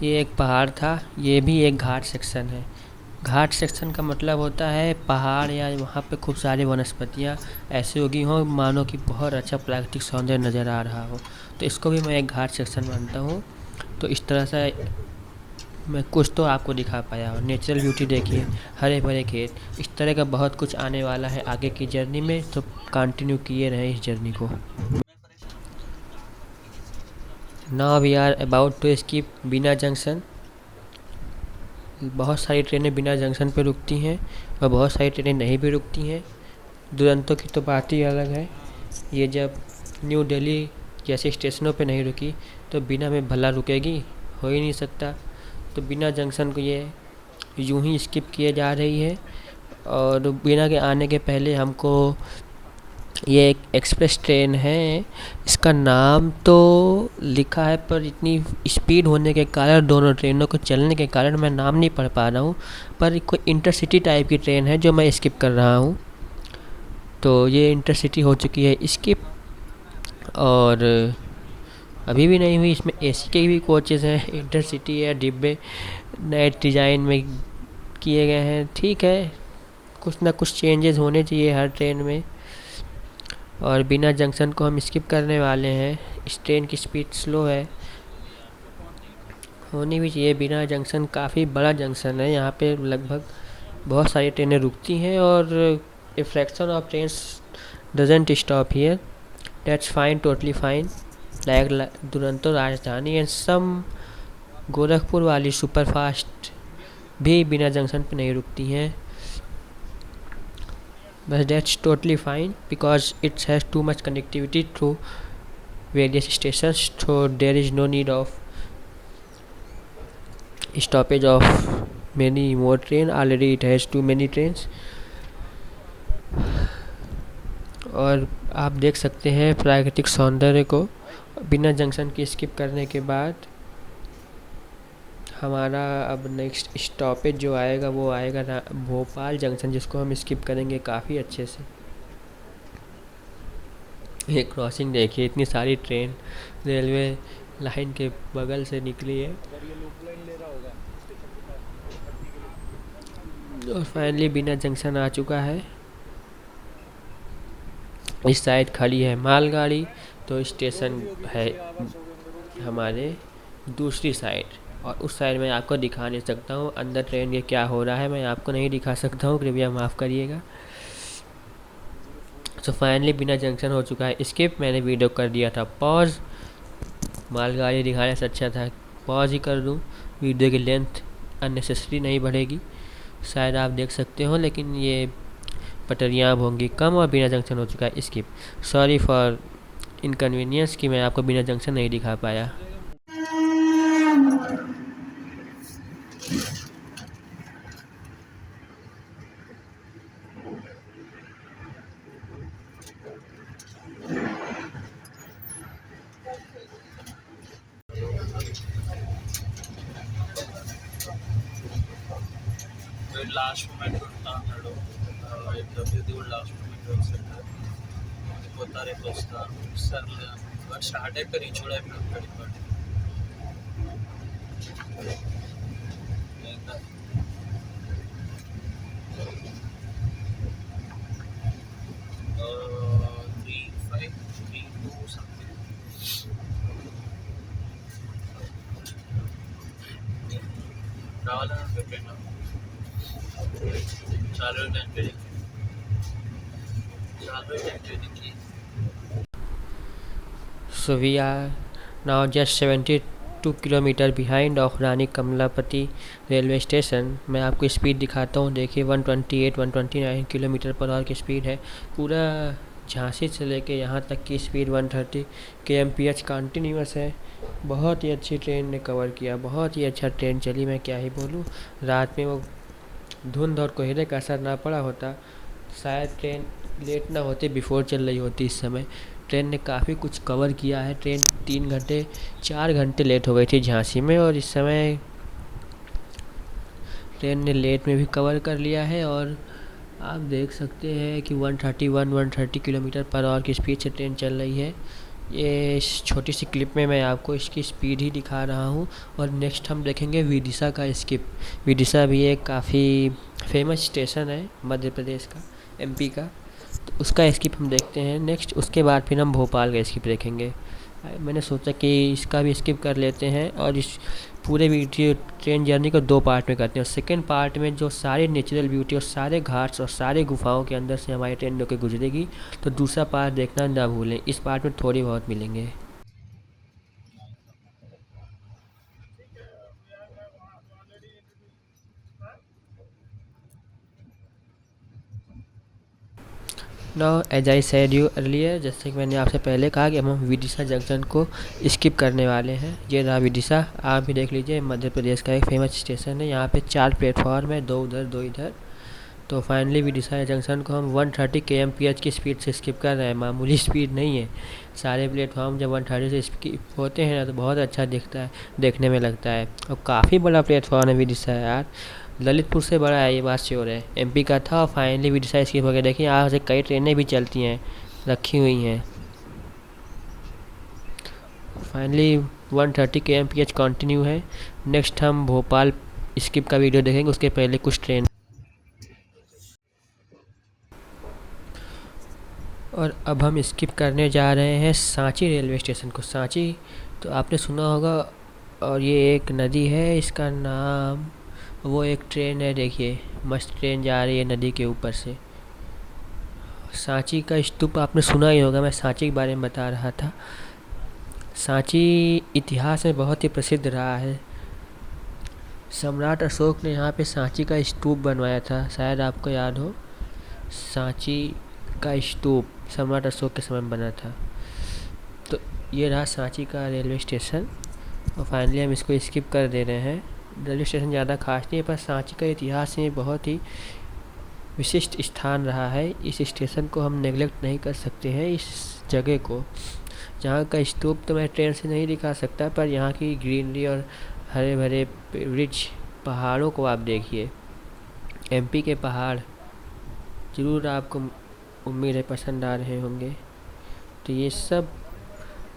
ये एक पहाड़ था, ये भी एक घाट सेक्शन है। घाट सेक्शन का मतलब होता है पहाड़ या वहाँ पे खूब सारी वनस्पतियाँ ऐसी उगी हों मानो कि बहुत अच्छा प्राकृतिक सौंदर्य नज़र आ रहा हो, तो इसको भी मैं एक घाट सेक्शन मानता हूँ। तो इस तरह से मैं कुछ तो आपको दिखा पाया और नेचुरल ब्यूटी देखिए, हरे भरे खेत, इस तरह का बहुत कुछ आने वाला है आगे की जर्नी में, तो कंटिन्यू किए रहें इस जर्नी को। Now we are about to skip Bina junction. बहुत सारी ट्रेनें बिना जंक्शन पे रुकती हैं और बहुत सारी ट्रेनें नहीं भी रुकती हैं। दुरंतो की तो बात ही अलग है। ये जब न्यू दिल्ली जैसे स्टेशनों पे नहीं रुकी तो बिना में भला रुकेगी, हो ही नहीं सकता। तो बिना जंक्शन को ये यूं ही स्किप किए जा रही है। और बिना के आने के पहले हमको ये एक एक्सप्रेस ट्रेन है, इसका नाम तो लिखा है पर इतनी स्पीड होने के कारण, दोनों ट्रेनों को चलने के कारण मैं नाम नहीं पढ़ पा रहा हूँ, पर कोई इंटरसिटी टाइप की ट्रेन है जो मैं स्किप कर रहा हूँ। तो ये इंटरसिटी हो चुकी है स्किप, और अभी भी नहीं हुई। इसमें एसी के भी कोचेज़ हैं, इंटरसिटी है, डिब्बे नए डिज़ाइन में किए गए हैं। ठीक है, कुछ ना कुछ चेंजेस होने चाहिए हर ट्रेन में। और बिना जंक्शन को हम स्किप करने वाले हैं। इस ट्रेन की स्पीड स्लो है, होनी भी चाहिए। बिना जंक्शन काफ़ी बड़ा जंक्शन है, यहाँ पे लगभग बहुत सारी ट्रेनें रुकती हैं और a fraction of trains doesn't stop here, that's fine, totally fine. Like Duronto राजधानी एंड सम गोरखपुर वाली सुपरफास्ट भी बिना जंक्शन पे नहीं रुकती हैं, but that's totally fine because it has too much connectivity through various stations, so there is no need of stoppage of many more train. Already it has too many trains। और आप देख सकते हैं प्राकृतिक सौंदर्य को बिना जंक्शन की स्किप करने के बाद। हमारा अब नेक्स्ट स्टॉपेज जो आएगा वो आएगा भोपाल जंक्शन, जिसको हम स्किप करेंगे काफ़ी अच्छे से। ये क्रॉसिंग देखिए, इतनी सारी ट्रेन रेलवे लाइन के बगल से निकली है। और फाइनली बिना जंक्शन आ चुका है। इस साइड खड़ी है मालगाड़ी, तो स्टेशन है हमारे दूसरी साइड, और उस साइड मैं आपको दिखा नहीं सकता हूँ। अंदर ट्रेन के क्या हो रहा है मैं आपको नहीं दिखा सकता हूँ, कृपया माफ़ करिएगा। तो फाइनली बिना जंक्शन हो चुका है स्किप। मैंने वीडियो कर दिया था पॉज, मालगाड़ी दिखाने से अच्छा था पॉज ही कर दूँ, वीडियो की लेंथ अननेसेसरी नहीं बढ़ेगी, शायद आप देख सकते हो। लेकिन ये पटरियाँ अब होंगी कम और बिना जंक्शन हो चुका है स्किप। सॉरी फॉर इनकन्वीनियंस कि मैं आपको बिना जंक्शन नहीं दिखा पाया। లాస్ట్ మూమెంట్ ఉంటా అన్నాడు. ఇంటర్వ్యూది కూడా లాస్ట్ మూమెంట్ వచ్చింది. పోతా రేపు వస్తా సర్లే బట్ స్టార్ట్ అయిపోయి రీచ్ కూడా అయిపోయి ఉంటాడు ఇప్పటి ఇంకా 3532 సంథింగ్ రావాలని చెప్పాను. చాలా టైం పెరిగింది, చాలా టైం పెరిగింది. So we are now just 72 kilometre behind of Rani Kamalapati railway station. मैं आपको स्पीड दिखाता हूँ, देखिए 128 129 किलोमीटर पर आवर की स्पीड है। पूरा झांसी से लेके यहाँ तक की स्पीड 130 kmph कंटिन्यूस है। बहुत ही अच्छी ट्रेन ने कवर किया, बहुत ही अच्छा ट्रेन चली, मैं क्या ही बोलूँ। रात में वो धुंध और कोहरे का असर ना पड़ा होता, शायद ट्रेन लेट ना होती, बिफोर चल रही होती। इस समय ट्रेन ने काफ़ी कुछ कवर किया है। ट्रेन 3 घंटे 4 घंटे लेट हो गई थी झांसी में, और इस समय ट्रेन ने लेट में भी कवर कर लिया है। और आप देख सकते हैं कि 131 130 किलोमीटर पर आवर की स्पीड से ट्रेन चल रही है। ये इस छोटी सी क्लिप में मैं आपको इसकी स्पीड ही दिखा रहा हूँ। और नेक्स्ट हम देखेंगे विदिशा का स्किप। विदिशा भी एक काफ़ी फेमस स्टेशन है मध्य प्रदेश का, एमपी का, तो उसका स्किप हम देखते हैं नेक्स्ट। उसके बाद फिर हम भोपाल का स्किप देखेंगे। मैंने सोचा कि इसका भी स्किप कर लेते हैं और इस पूरे वीडियो ट्रेन जर्नी को 2 पार्ट में करते हैं। और सेकेंड पार्ट में जो सारे नेचुरल ब्यूटी और सारे घाट्स और सारे गुफाओं के अंदर से हमारी ट्रेन होकर गुजरेगी, तो दूसरा पार्ट देखना ना भूलें। इस पार्ट में थोड़ी बहुत मिलेंगे। Now as I said you earlier, जैसे कि मैंने आपसे पहले कहा कि हम विदिशा जंक्शन को स्किप करने वाले हैं। ये रहा विदिशा, आप भी देख लीजिए, मध्य प्रदेश का एक फेमस स्टेशन है। यहाँ पे 4 प्लेटफॉर्म है, 2 उधर 2 इधर। तो फाइनली विदिशा जंक्शन को हम 130 km/h की स्पीड से स्किप कर रहे हैं। मामूली स्पीड नहीं है। सारे प्लेटफॉर्म जब 130 से स्किप होते हैं ना तो बहुत अच्छा दिखता है, देखने में लगता है। और काफ़ी बड़ा प्लेटफॉर्म है विदिशा यार, ललितपुर से बड़ा है, ये बात श्योर है। एमपी का था और फाइनली विदिशा स्किप हो गया। देखिए यहाँ से कई ट्रेनें भी चलती हैं, रखी हुई हैं। फाइनली 130 km/h कंटिन्यू है। नेक्स्ट हम भोपाल स्किप का वीडियो देखेंगे, उसके पहले कुछ ट्रेन। और अब हम स्किप करने जा रहे हैं सांची रेलवे स्टेशन को। सांची तो आपने सुना होगा, और ये एक नदी है, इसका नाम, वो एक ट्रेन है, देखिए मस्त ट्रेन जा रही है नदी के ऊपर से। सांची का स्तूप आपने सुना ही होगा, मैं सांची के बारे में बता रहा था। सांची इतिहास में बहुत ही प्रसिद्ध रहा है। सम्राट अशोक ने यहाँ पे सांची का स्तूप बनवाया था, शायद आपको याद हो। सांची का स्तूप सम्राट अशोक के समय में बना था। तो ये रहा सांची का रेलवे स्टेशन। और फाइनली हम इसको स्किप कर दे रहे हैं। रेलवे स्टेशन ज़्यादा खास नहीं है, पर सांची का इतिहास में बहुत ही विशिष्ट स्थान रहा है। इस स्टेशन को हम नेगलेक्ट नहीं कर सकते हैं। इस जगह को, जहाँ का स्तूप तो मैं ट्रेन से नहीं दिखा सकता, पर यहाँ की ग्रीनरी और हरे भरे रिच पहाड़ों को आप देखिए। एमपी के पहाड़ ज़रूर आपको उम्मीद है पसंद आ रहे होंगे। तो ये सब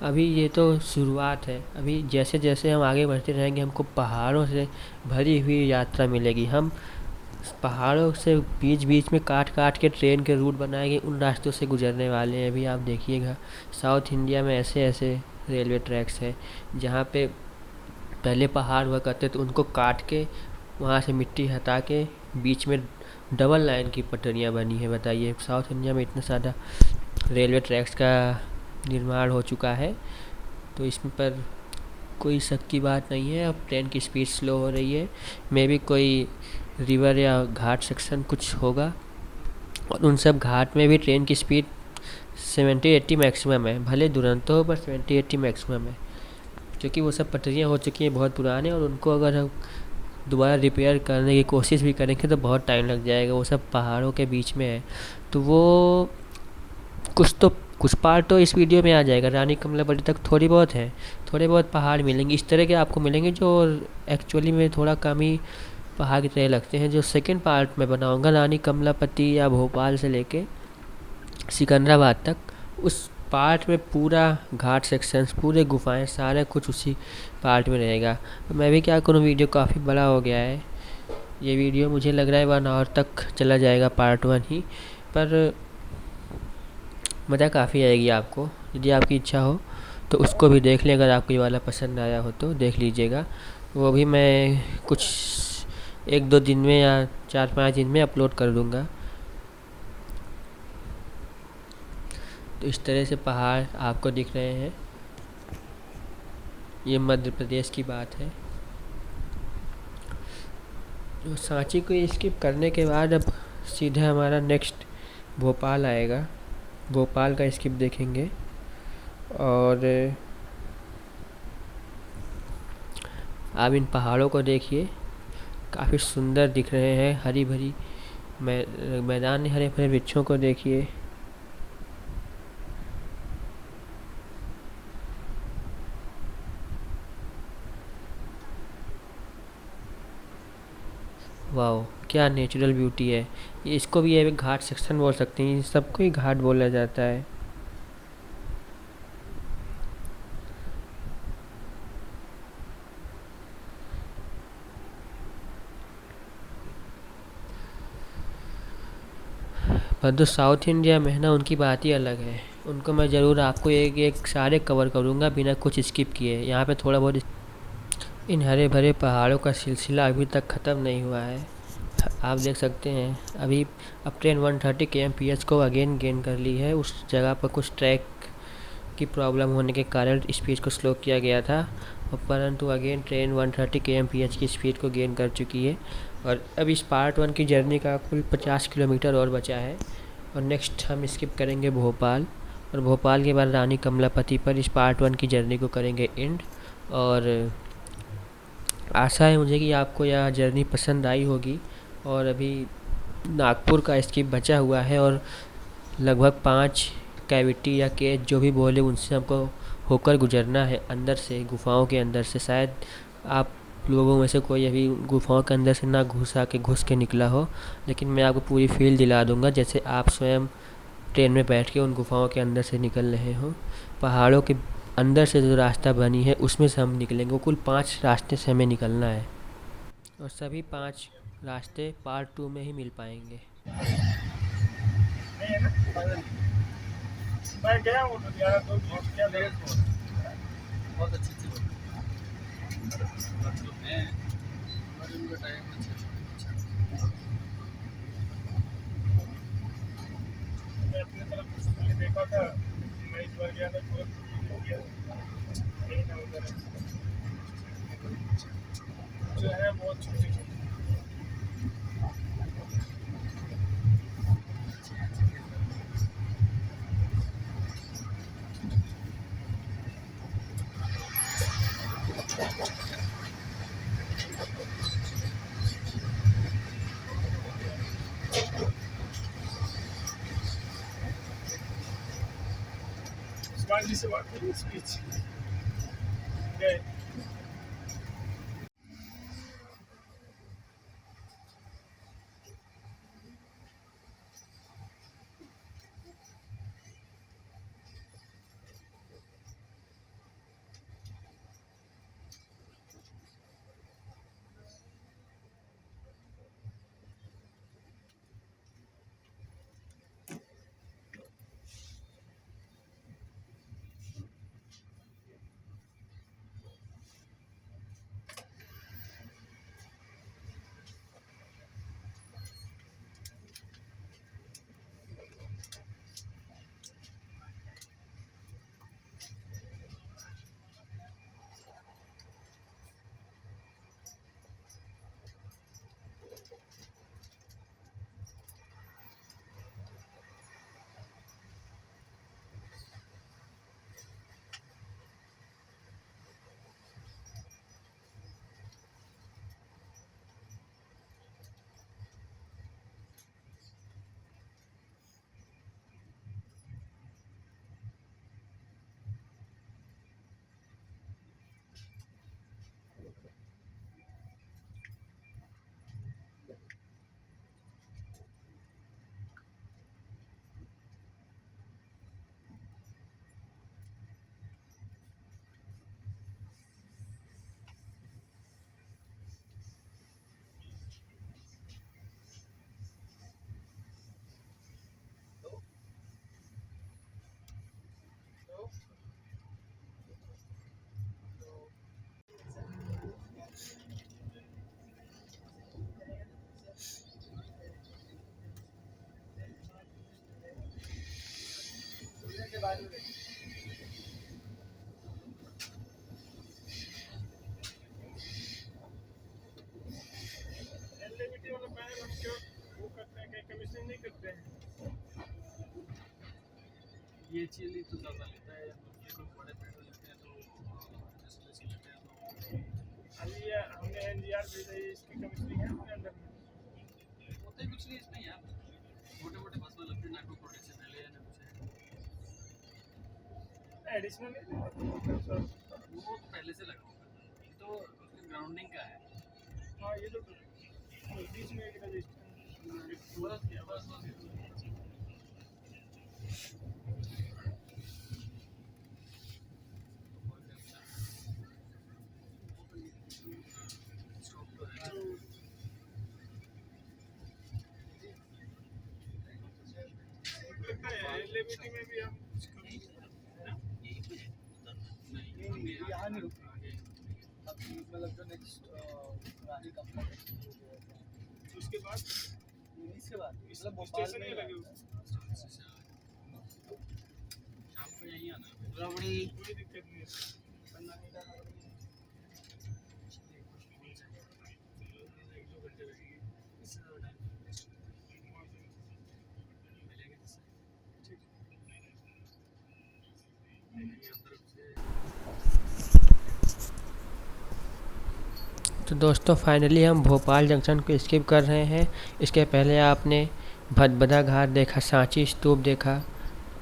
अभी ये तो शुरुआत है। अभी जैसे जैसे हम आगे बढ़ते रहेंगे, हमको पहाड़ों से भरी हुई यात्रा मिलेगी। हम पहाड़ों से बीच बीच में काट काट के ट्रेन के रूट बनाएंगे, उन रास्तों से गुजरने वाले हैं। अभी आप देखिएगा, साउथ इंडिया में ऐसे ऐसे रेलवे ट्रैक्स हैं जहाँ पे पहले पहाड़ हुआ करते तो उनको काट के वहाँ से मिट्टी हटा के बीच में डबल लाइन की पटरियाँ बनी है। बताइए, साउथ इंडिया में इतना सारा रेलवे ट्रैक्स का निर्माण हो चुका है, तो इसमें पर कोई शक की बात नहीं है। अब ट्रेन की स्पीड स्लो हो रही है, मे भी कोई रिवर या घाट सेक्शन कुछ होगा, और उन सब घाट में भी ट्रेन की स्पीड 70-80 मैक्सिमम है। भले दुरंतो हो, पर 70-80 मैक्सिमम है, क्योंकि वो सब पटरियाँ हो चुकी हैं बहुत पुराने, और उनको अगर हम दोबारा रिपेयर करने की कोशिश भी करेंगे तो बहुत टाइम लग जाएगा। वो सब पहाड़ों के बीच में है, तो वो कुछ पार्ट तो इस वीडियो में आ जाएगा। रानी कमलापति तक थोड़ी बहुत है, थोड़े बहुत पहाड़ मिलेंगे, इस तरह के आपको मिलेंगे जो एक्चुअली में थोड़ा कम ही पहाड़ की तरह लगते हैं। जो सेकंड पार्ट में बनाऊंगा, रानी कमलापति या भोपाल से लेके सिकंदराबाद तक, उस पार्ट में पूरा घाट सेक्शंस, पूरे गुफाएं, सारा कुछ उसी पार्ट में रहेगा। मैं भी क्या करूँ, वीडियो काफ़ी बड़ा हो गया है। ये वीडियो मुझे लग रहा है 1 आवर तक चला जाएगा, पार्ट 1 ही, पर मज़ा काफ़ी आएगी आपको। यदि आपकी इच्छा हो तो उसको भी देख लें, अगर आपको ये वाला पसंद आया हो तो देख लीजिएगा। वो भी मैं कुछ 1-2 दिन में या 4-5 दिन में अपलोड कर दूँगा। तो इस तरह से पहाड़ आपको दिख रहे हैं। ये मध्य प्रदेश की बात है। जो सांची को स्किप करने के बाद अब सीधा हमारा नेक्स्ट भोपाल आएगा। भोपाल का स्किप देखेंगे, और आप इन पहाड़ों को देखिए, काफ़ी सुंदर दिख रहे हैं। हरी भरी मैदान, हरे भरे वृक्षों को देखिए। वाओ, क्या नेचुरल ब्यूटी है। इसको भी एक घाट सेक्शन बोल सकते हैं, सबको ही घाट बोला जाता है। पर जो साउथ इंडिया में है ना, उनकी बात ही अलग है। उनको मैं ज़रूर आपको एक एक सारे कवर करूँगा बिना कुछ स्किप किए। यहाँ पे थोड़ा बहुत इन हरे भरे पहाड़ों का सिलसिला अभी तक ख़त्म नहीं हुआ है। आप देख सकते हैं अभी अब ट्रेन 130 kmph को अगेन गेन कर ली है। उस जगह पर कुछ ट्रैक की प्रॉब्लम होने के कारण स्पीड को स्लो किया गया था, और परंतु अगेन ट्रेन 130 kmph की स्पीड को गेन कर चुकी है। और अब इस पार्ट 1 की जर्नी का कुल 50 किलोमीटर और बचा है, और नेक्स्ट हम स्किप करेंगे भोपाल, और भोपाल के बाद रानी कमलापति पर इस पार्ट 1 की जर्नी को करेंगे एंड। और आशा है मुझे कि आपको यह जर्नी पसंद आई होगी। और अभी नागपुर का स्किप बचा हुआ है, और लगभग 5 कैविटी या केज जो भी बोले उनसे हमको होकर गुजरना है अंदर से, गुफाओं के अंदर से। शायद आप लोगों में से कोई अभी गुफाओं के अंदर से ना घुस के निकला हो, लेकिन मैं आपको पूरी फील दिला दूंगा जैसे आप स्वयं ट्रेन में बैठ के उन गुफाओं के अंदर से निकल रहे हो। पहाड़ों के अंदर से जो रास्ता बनी है उसमें से हम निकलेंगे। कुल 5 रास्ते से हमें निकलना है, और सभी 5 रास्ते पार्ट 2 में ही मिल पाएंगे। नहीं है ना, मैं गया हूँ तो यार, तो क्या देर बहुत अच्छी थी तो मैं टाइम मैं अपनी तरफ से देखा था। मैं इस बार गया था तो जो है बहुत छोटी छोटी। उस्मान जी से बात करी स्पीच गए। एलएबीटी वाला पैनल हम क्यों वो करते हैं, कहीं कमीशन नहीं करते हैं। ये चीज तो ज़्यादा लेता है, ये कोई बड़े पैनल लेते हैं तो डिस्प्ले लेते हैं तो अभी ये हमने एनजीआर भेजा है, इसकी कमीशनिंग है अपने अंदर में होता ही कुछ नहीं इसमें यार। मोटे मोटे बस में लगते हैं ना, कोई प्रोटेक्शन ले लेना कुछ है एडिशनल वो तो पहले से लगा होगा, ये तो उसके ग्राउंडिंग का है। हाँ ये तो बीच में एक रजिस्टर बस एलएबीटी में भी हम यहाँ नहीं रुकेंगे। अब मतलब जो नेक्स्ट रानी कंपनी उसके बाद इसके बाद मतलब स्टेशन ही लगे शाम को यही आना बड़ी कोई दिक्कत नहीं है। तो दोस्तों फाइनली हम भोपाल जंक्शन को स्किप कर रहे हैं। इसके पहले आपने भदभदा घाट देखा, सांची स्तूप देखा,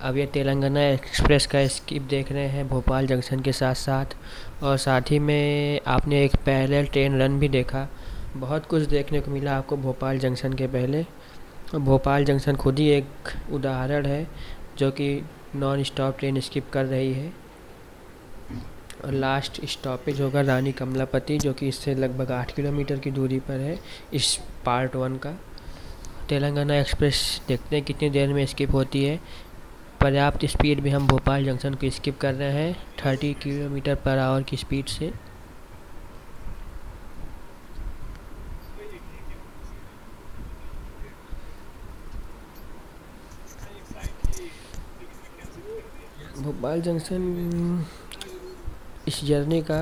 अब ये तेलंगाना एक्सप्रेस का स्किप देख रहे हैं भोपाल जंक्शन के साथ साथ, और साथ ही में आपने एक पैरेलल ट्रेन रन भी देखा। बहुत कुछ देखने को मिला आपको भोपाल जंक्शन के पहले। भोपाल जंक्शन खुद ही एक उदाहरण है जो कि नॉन स्टॉप ट्रेन स्किप कर रही है। और लास्ट स्टॉपेज होगा रानी कमलापति, जो कि इससे लगभग 8 किलोमीटर की दूरी पर है इस पार्ट 1 का। तेलंगाना एक्सप्रेस देखते हैं कितनी देर में स्किप होती है। पर्याप्त स्पीड में हम भोपाल जंक्शन को स्किप कर रहे हैं 30 किलोमीटर पर आवर की स्पीड से। भोपाल जंक्शन इस जर्नी का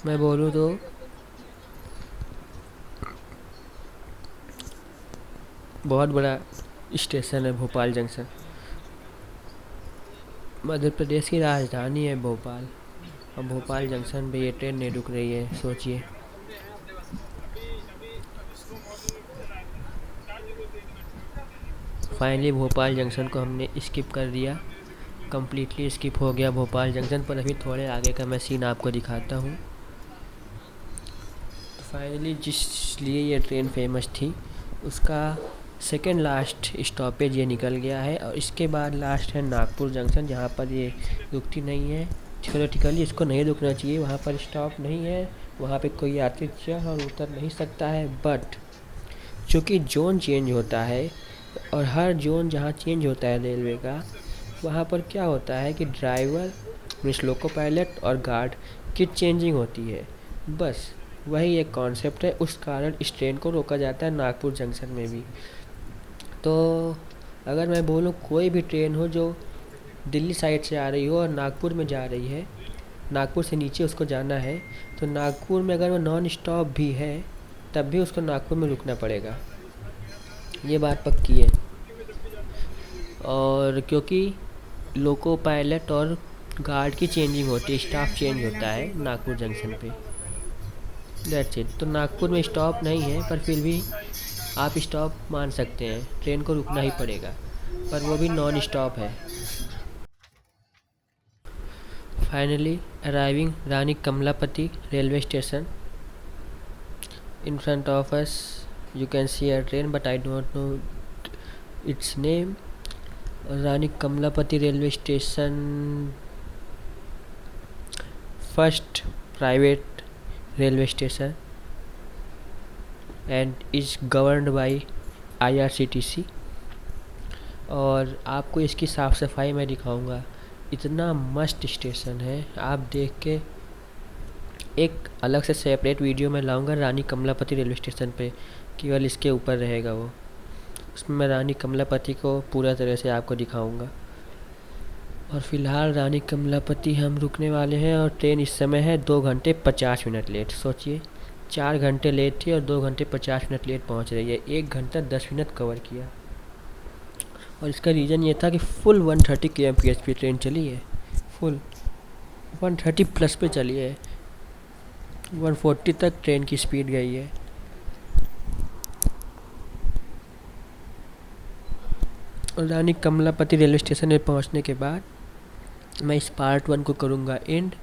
मैं बोलूँ तो बहुत बड़ा स्टेशन है भोपाल जंक्शन। मध्य प्रदेश की राजधानी है भोपाल, और भोपाल जंक्शन पे ये ट्रेन नहीं रुक रही है, सोचिए। फाइनली भोपाल जंक्शन को हमने स्किप कर दिया, कम्प्लीटली स्किप हो गया भोपाल जंक्शन पर। अभी थोड़े आगे का मैं सीन आपको दिखाता हूँ। तो फाइनली जिस लिए ये ट्रेन फेमस थी उसका सेकेंड लास्ट स्टॉपेज ये निकल गया है, और इसके बाद लास्ट है नागपुर जंक्शन, जहाँ पर ये रुकती नहीं है। थियोरेटिकली इसको नहीं रुकना चाहिए, वहाँ पर स्टॉप नहीं है, वहाँ पे कोई यात्री चढ़ और उतर नहीं सकता है। बट चूँकि जोन चेंज होता है, और हर जोन जहाँ चेंज होता है रेलवे का, वहाँ पर क्या होता है कि ड्राइवर मीन्स लोको पायलट और गार्ड की चेंजिंग होती है। बस वही एक कॉन्सेप्ट है, उस कारण इस ट्रेन को रोका जाता है नागपुर जंक्शन में भी। तो अगर मैं बोलूँ कोई भी ट्रेन हो जो दिल्ली साइड से आ रही हो और नागपुर में जा रही है, नागपुर से नीचे उसको जाना है, तो नागपुर में अगर वो नॉन स्टॉप भी है तब भी उसको नागपुर में रुकना पड़ेगा, ये बात पक्की है। और क्योंकि लोको पायलट और गार्ड की चेंजिंग होती है, स्टाफ चेंज होता है नागपुर जंक्शन पे, दैट्स इट। तो नागपुर में स्टॉप नहीं है, पर फिर भी आप स्टॉप मान सकते हैं, ट्रेन को रुकना ही पड़ेगा, पर वो भी नॉन स्टॉप है। Finally arriving Rani Kamalapati railway station. In front of us you can see a train, but I don't know its name. Rani Kamlapati railway station, first private railway station and is governed by IRCTC। और आपको इसकी साफ़ सफाई मैं दिखाऊंगा, इतना मस्त station है, आप देख के एक अलग से सेपरेट वीडियो में लाऊंगा रानी कमलापति रेलवे स्टेशन पे, केवल इसके ऊपर रहेगा वो, उसमें मैं रानी कमलापति को पूरा तरह से आपको दिखाऊंगा। और फ़िलहाल रानी कमलापति हम रुकने वाले हैं, और ट्रेन इस समय है 2 घंटे 50 मिनट लेट। सोचिए 4 घंटे लेट थी और 2 घंटे 50 मिनट लेट पहुंच रही है, 1 घंटा 10 मिनट कवर किया। और इसका रीज़न ये था कि फुल 130 kmph पे ट्रेन चली है, फुल 130 प्लस पे चली है, 140 तक ट्रेन की स्पीड गई है। और रानी कमलापति रेलवे स्टेशन में पहुंचने के बाद मैं इस पार्ट 1 को करूंगा एंड।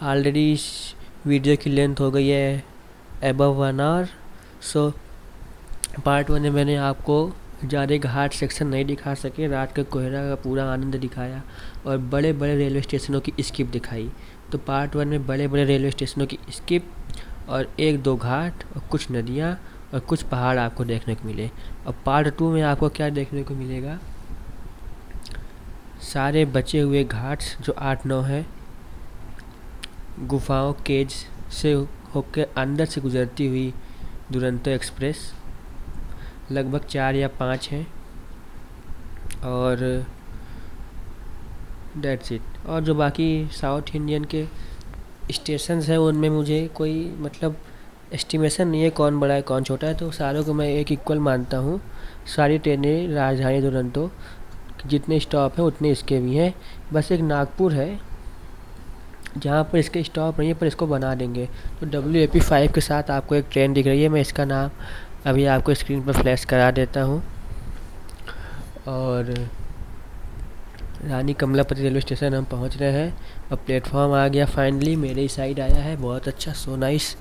ऑलरेडी इस वीडियो की लेंथ हो गई है अबव 1 आवर, सो पार्ट 1 में मैंने आपको ज़्यादा घाट सेक्शन नहीं दिखा सके, रात के कोहरा का पूरा आनंद दिखाया और बड़े बड़े रेलवे स्टेशनों की स्किप दिखाई। तो पार्ट 1 में बड़े बड़े रेलवे स्टेशनों की स्किप और 1-2 घाट और कुछ नदियाँ और कुछ पहाड़ आपको देखने को मिले। और पार्ट 2 में आपको क्या देखने को मिलेगा, सारे बचे हुए घाट्स जो 8-9 हैं, गुफाओं केज से होकर अंदर से गुजरती हुई दुरंतो एक्सप्रेस लगभग 4 या 5 हैं, और डेट्स इट। और जो बाकी साउथ इंडियन के स्टेशंस हैं उनमें मुझे कोई मतलब एस्टिमेशन नहीं है कौन बड़ा है कौन छोटा है, तो सारों को मैं एक इक्वल मानता हूँ। सारी ट्रेनें राजधानी दुरंतो जितने स्टॉप हैं उतने इसके भी हैं। बस एक नागपुर है जहाँ पर इसके स्टॉप नहीं है, पर इसको बना देंगे। तो WAP5 के साथ आपको एक ट्रेन दिख रही है, मैं इसका नाम अभी आपको स्क्रीन पर फ्लैश करा देता हूँ। और रानी कमलापति रेलवे स्टेशन हम पहुँच रहे हैं और प्लेटफॉर्म आ गया फाइनली, मेरे ही साइड आया है। बहुत अच्छा, सो नाइस।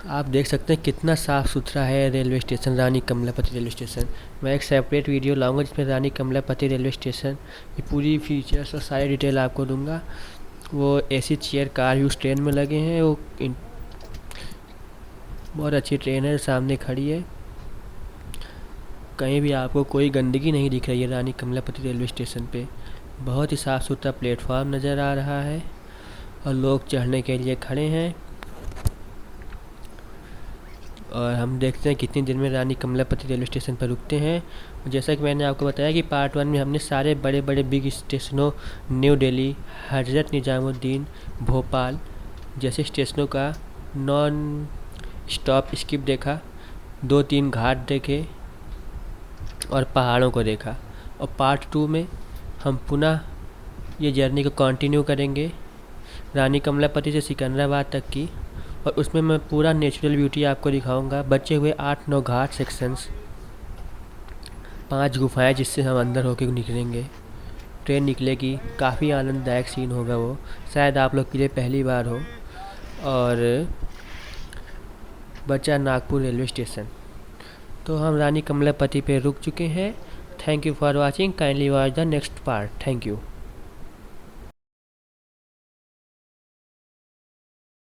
आप देख सकते हैं कितना साफ़ सुथरा है रेलवे स्टेशन, रानी कमलापति रेलवे स्टेशन। मैं एक सेपरेट वीडियो लाऊंगा जिसमें रानी कमलापति रेलवे स्टेशन की पूरी फीचर्स और सारी डिटेल आपको दूंगा। वो AC chair car use train में लगे हैं, वो बहुत अच्छी ट्रेन है, सामने खड़ी है। कहीं भी आपको कोई गंदगी नहीं दिख रही है रानी कमलापति रेलवे स्टेशन पे। बहुत ही साफ़ सुथरा प्लेटफॉर्म नज़र आ रहा है और लोग चढ़ने के लिए खड़े हैं। और हम देखते हैं कितनी देर में रानी कमलापति रेलवे स्टेशन पर रुकते हैं। जैसा कि मैंने आपको बताया कि पार्ट 1 में हमने सारे बड़े बड़े बिग स्टेशनों, न्यू दिल्ली, हज़रत निज़ामुद्दीन, भोपाल जैसे स्टेशनों का नॉन स्टॉप स्किप देखा, 2-3 घाट देखे और पहाड़ों को देखा। और पार्ट 2 में हम पुनः ये जर्नी को कंटिन्यू करेंगे रानी कमलापति से सिकंदराबाद तक की, और उसमें मैं पूरा नेचुरल ब्यूटी आपको दिखाऊंगा। बचे हुए 8-9 घाट सेक्शंस, 5 गुफाएं जिससे हम अंदर होकर निकलेंगे। ट्रेन निकलेगी, काफ़ी आनंददायक सीन होगा वो, शायद आप लोग के लिए पहली बार हो। और बचा नागपुर रेलवे स्टेशन, तो हम रानी कमलापति पे रुक चुके हैं। Thank you for watching, kindly watch the next part. Thank you.